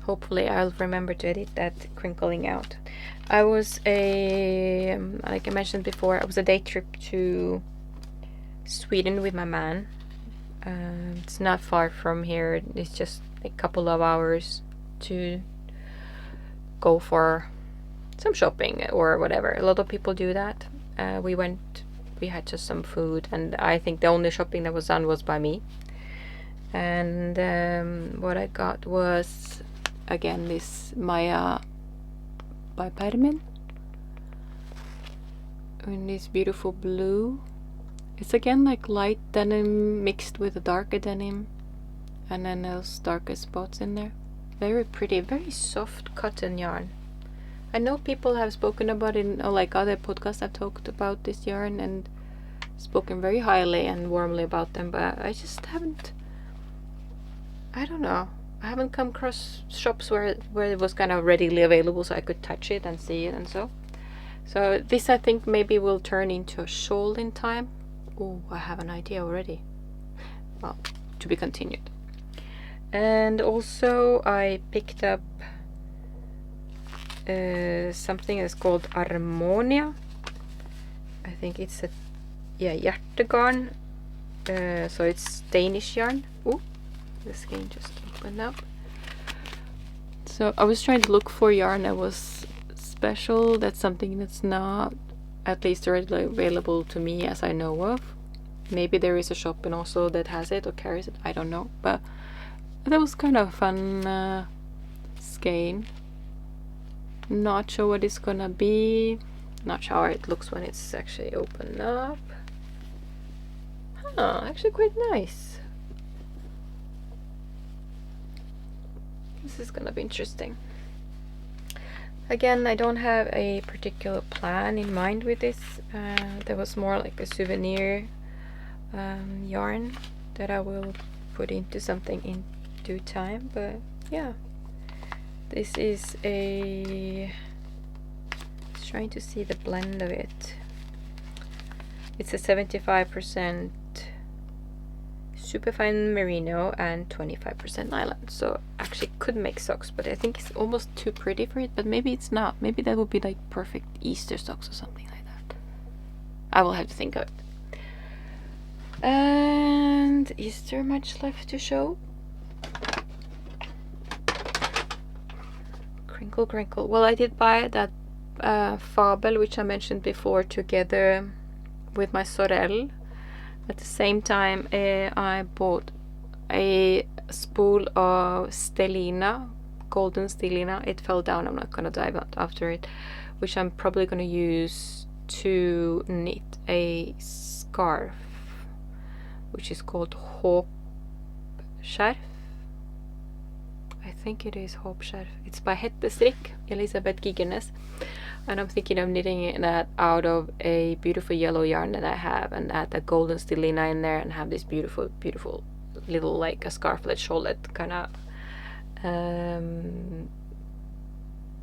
Hopefully I'll remember to edit that crinkling out. I was like I mentioned before, I was a day trip to Sweden with my man. It's not far from here. It's just a couple of hours to go for some shopping or whatever. A lot of people do that. We had just some food, and I think the only shopping that was done was by me. And what I got was, again, this Maja by Purl in this beautiful blue. It's again like light denim mixed with a darker denim, and then those darker spots in there. Very pretty, very soft cotton yarn. I know people have spoken about it in like other podcasts. I've talked about this yarn and spoken very highly and warmly about them, but I just haven't, I don't know, I haven't come across shops where it was kind of readily available so I could touch it and see it and so this I think maybe will turn into a shawl in time. Oh, I have an idea already. Well, to be continued. And also I picked up something that's called Harmonia. I think it's a Hjertegarn. So it's Danish yarn. Oh, the skein just opened up. So I was trying to look for yarn that was special. That's something that's not at least readily available to me as I know of. Maybe there is a shop in Oslo that has it or carries it. I don't know. But that was kind of a fun skein. Not sure what it's gonna be. Not sure how it looks when it's actually opened up. Actually quite nice. This is gonna be interesting. Again, I don't have a particular plan in mind with this. There was more like a souvenir yarn that I will put into something in due time, but yeah. This is trying to see the blend of it. It's a 75% superfine merino and 25% nylon, so actually could make socks, but I think it's almost too pretty for it. But maybe it's not. Maybe that would be like perfect Easter socks or something like that. I will have to think of it. And is there much left to show? Crinkle, crinkle. Well, I did buy that Fabel, which I mentioned before, together with my Sorrel. At the same time, I bought a spool of Stellina, golden Stellina. It fell down. I'm not gonna dive out after it, which I'm probably gonna use to knit a scarf, which is called Hope Skjerf. I think it is Hope Skjerf. It's by Strikk, Elisabeth Gigernes. And I'm thinking of knitting that out of a beautiful yellow yarn that I have, and add the golden Stellina in there, and have this beautiful, beautiful little like a scarflet, shawlette kind of.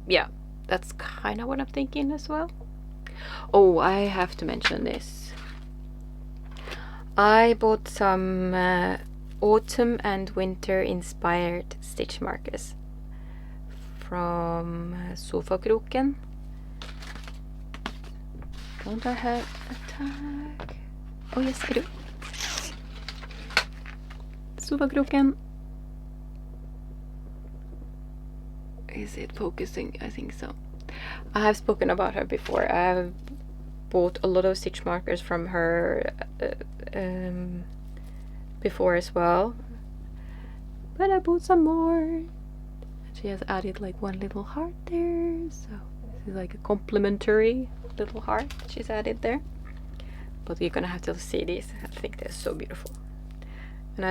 Yeah, that's kind of what I'm thinking as well. Oh, I have to mention this. I bought some autumn and winter inspired stitch markers from Sofakroken. Don't I have a tag? Oh yes, I do. Sofakroken. Is it focusing? I think so. I have spoken about her before. I have bought a lot of stitch markers from her before as well. but I bought some more. She has added like one little heart there, so this is like a complimentary little heart she's added there. But you're gonna have to see these. I think they're so beautiful. And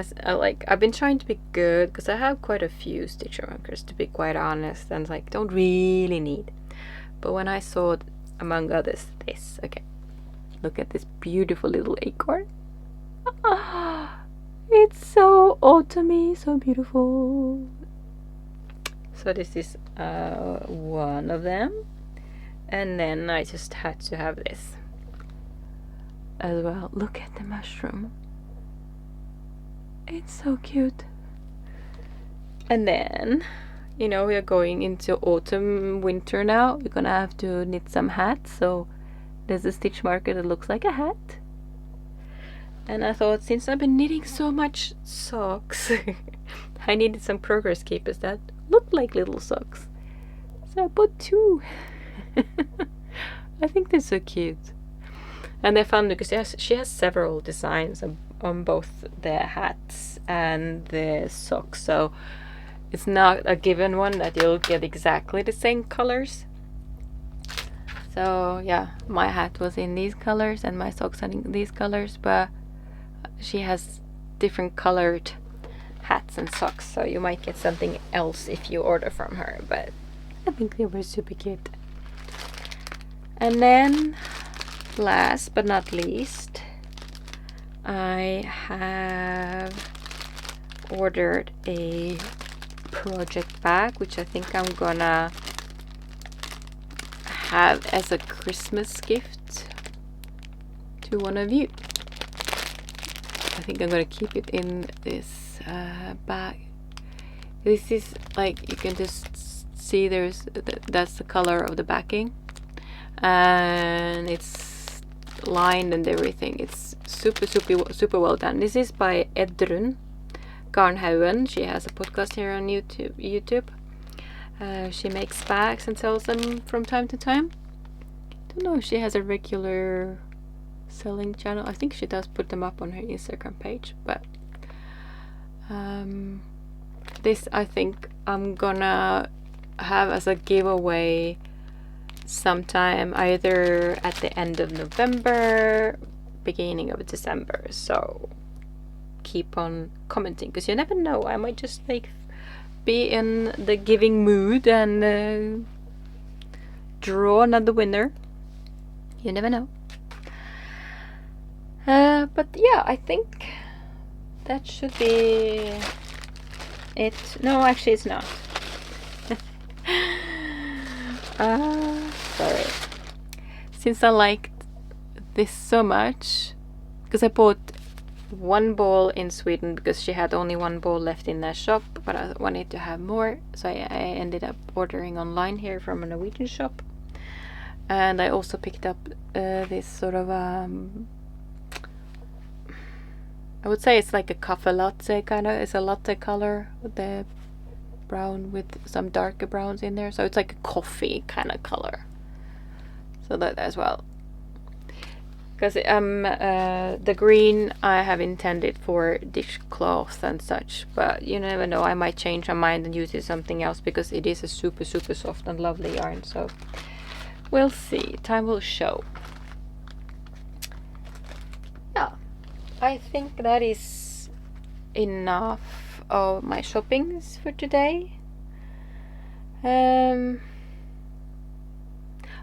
I've been trying to be good because I have quite a few stitch markers, to be quite honest, and like don't really need. But when I saw, among others, this, okay, look at this beautiful little acorn. It's so autumny, so beautiful. So this is one of them, and then I just had to have this as well. Look at the mushroom. It's so cute. And then, you know, we are going into autumn, winter now. We're gonna have to knit some hats, so there's a stitch marker that looks like a hat. And I thought, since I've been knitting so much socks, I needed some progress keepers that looked like little socks. So I bought 2. I think they're so cute. And they're fun because she has several designs on both the hats and the socks. So it's not a given one that you'll get exactly the same colors. So yeah, my hat was in these colors and my socks are in these colors, but she has different colored hats and socks, so you might get something else if you order from her, but I think they were super cute. And then last but not least, I have ordered a project bag, which I think I'm gonna have as a Christmas gift to one of you. I think I'm gonna keep it in this bag. This is like, you can just see that's the color of the backing, and it's lined and everything. It's super well done. This is by Eddrun Haugen. She has a podcast here on YouTube. She makes bags and sells them from time to time. Don't know if she has a regular selling channel. I think she does put them up on her Instagram page, but this I think I'm gonna have as a giveaway sometime either at the end of November, beginning of December. So keep on commenting, because you never know, I might just be in the giving mood and draw another winner. You never know. But yeah, I think that should be it. No, actually it's not. Sorry. Since I liked this so much, because I bought one ball in Sweden because she had only one ball left in that shop, but I wanted to have more, so I ended up ordering online here from a Norwegian shop. And I also picked up this sort of I would say it's like a coffee latte kind of. It's a latte color with the brown with some darker browns in there, so it's like a coffee kind of color. So that as well. Because the green I have intended for dishcloth and such, but you never know, I might change my mind and use it something else, because it is a super soft and lovely yarn. So we'll see. Time will show. Yeah, I think that is enough of my shoppings for today.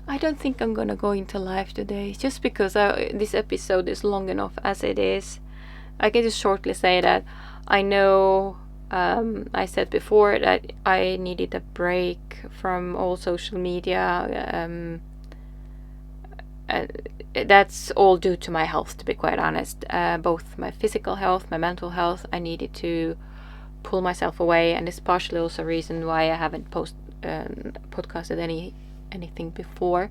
I don't think I'm gonna go into live today, just because this episode is long enough as it is. I can just shortly say that I know I said before that I needed a break from all social media. That's all due to my health, to be quite honest. Both my physical health, my mental health. I needed to pull myself away, and it's partially also a reason why I haven't podcasted anything before.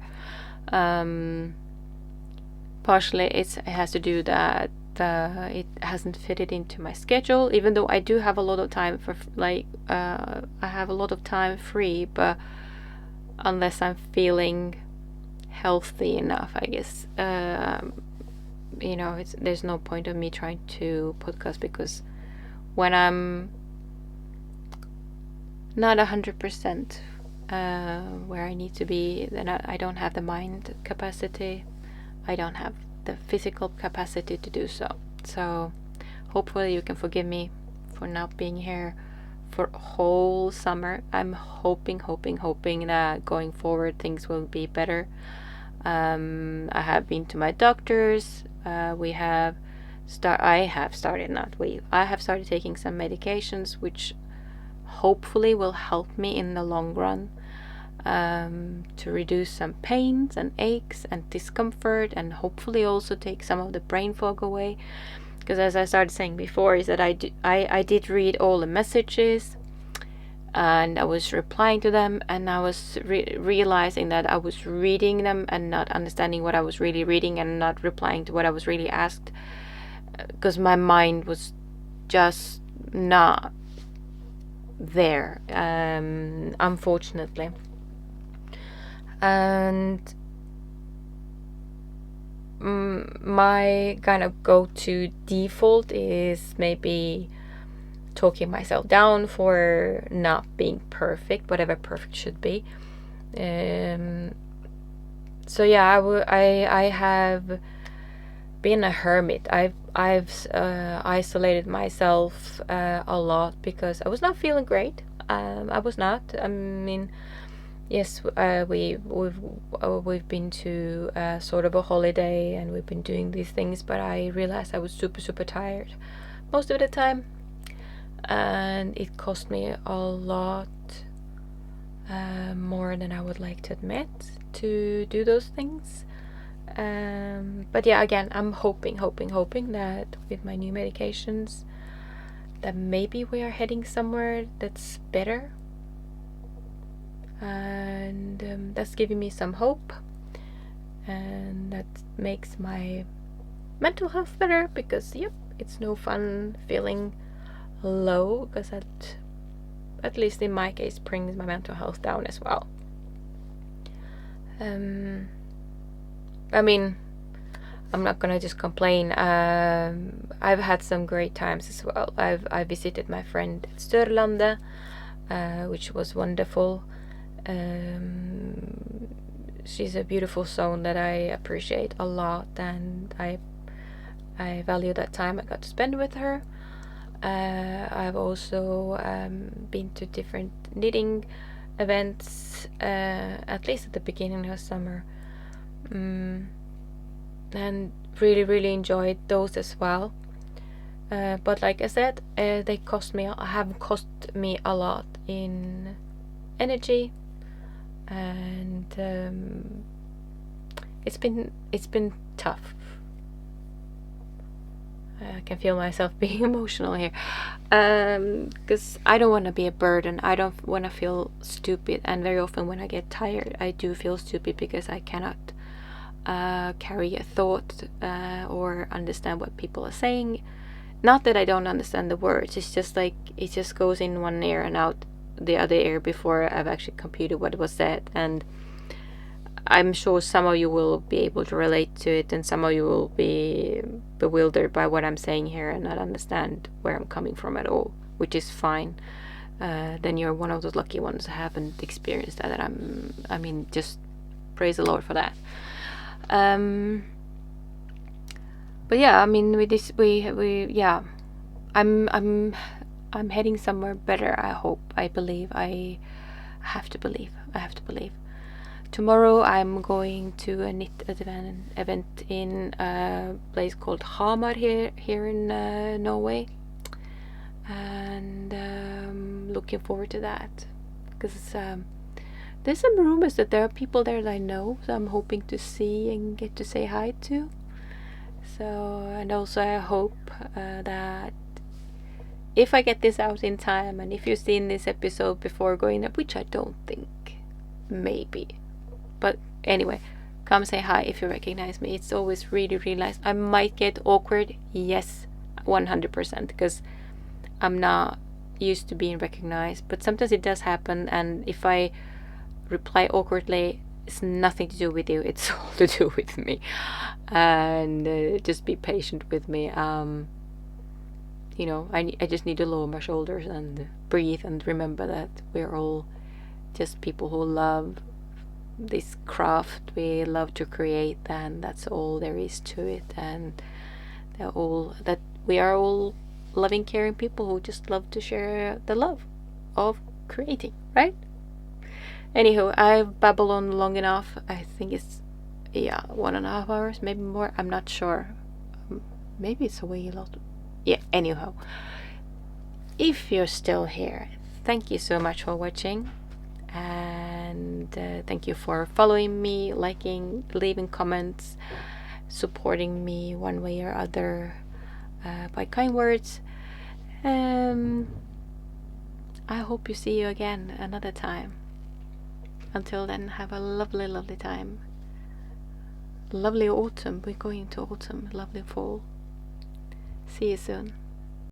Partially it has to do that it hasn't fitted into my schedule, even though I do have a lot of time for I have a lot of time free, but unless I'm feeling healthy enough, I guess there's no point of me trying to podcast, because when I'm not 100% where I need to be. Then I don't have the mind capacity. I don't have the physical capacity to do so. So hopefully you can forgive me for not being here for a whole summer. I'm hoping that going forward things will be better. I have been to my doctors. I have started taking some medications which hopefully will help me in the long run, to reduce some pains and aches and discomfort, and hopefully also take some of the brain fog away. Because as I started saying before, is that I did read all the messages, and I was replying to them, and I was realizing that I was reading them and not understanding what I was really reading, and not replying to what I was really asked, because my mind was just not there, unfortunately. And my kind of go-to default is maybe talking myself down for not being perfect, whatever perfect should be. So yeah, I have been a hermit. I've isolated myself a lot because I was not feeling great. I was not. I mean, yes, we've been to sort of a holiday, and we've been doing these things, but I realized I was super tired most of the time, and it cost me a lot more than I would like to admit to do those things. But yeah, again, I'm hoping that with my new medications that maybe we are heading somewhere that's better, and that's giving me some hope, and that makes my mental health better, because it's no fun feeling low, because at least in my case brings my mental health down as well. I mean, I'm not gonna just complain. I've had some great times as well. I visited my friend at Sørlandet, which was wonderful. She's a beautiful soul that I appreciate a lot, and I value that time I got to spend with her. I've also been to different knitting events, at least at the beginning of summer, and really enjoyed those as well. But like I said, they have cost me a lot in energy, and it's been tough. I can feel myself being emotional here, because I don't want to be a burden. I don't want to feel stupid, and very often when I get tired, I do feel stupid because I cannot carry a thought or understand what people are saying. Not that I don't understand the words, it's just like it just goes in one ear and out the other ear before I've actually computed what was said. And I'm sure some of you will be able to relate to it, and some of you will be bewildered by what I'm saying here and not understand where I'm coming from at all, which is fine. Then you're one of those lucky ones who haven't experienced that, and I mean, just praise the Lord for that. But yeah, I mean, with this, I'm heading somewhere better. I hope. I believe. I have to believe. Tomorrow I'm going to a knit event in a place called Hamar here in Norway, and looking forward to that, because there's some rumors that there are people there that I know, so I'm hoping to see and get to say hi to. So, and also I hope that if I get this out in time, and if you've seen this episode before going up, which I don't think, maybe, but anyway, come say hi if you recognize me. It's always really nice. I might get awkward, yes, 100%, because I'm not used to being recognized, but sometimes it does happen, and if I reply awkwardly, it's nothing to do with you, it's all to do with me, and just be patient with me. you know, I just need to lower my shoulders and breathe and remember that we're all just people who love this craft. We love to create, and that's all there is to it. And we are all loving, caring people who just love to share the love of creating, right? Anywho, I've babbled on long enough. I think it's 1.5 hours, maybe more. I'm not sure. Maybe it's a way a lot. Yeah, anyhow, if you're still here, thank you so much for watching, and thank you for following me, liking, leaving comments, supporting me one way or other by kind words. I hope you see you again another time. Until then, have a lovely, lovely time. Lovely autumn. We're going to autumn. Lovely fall. See you soon.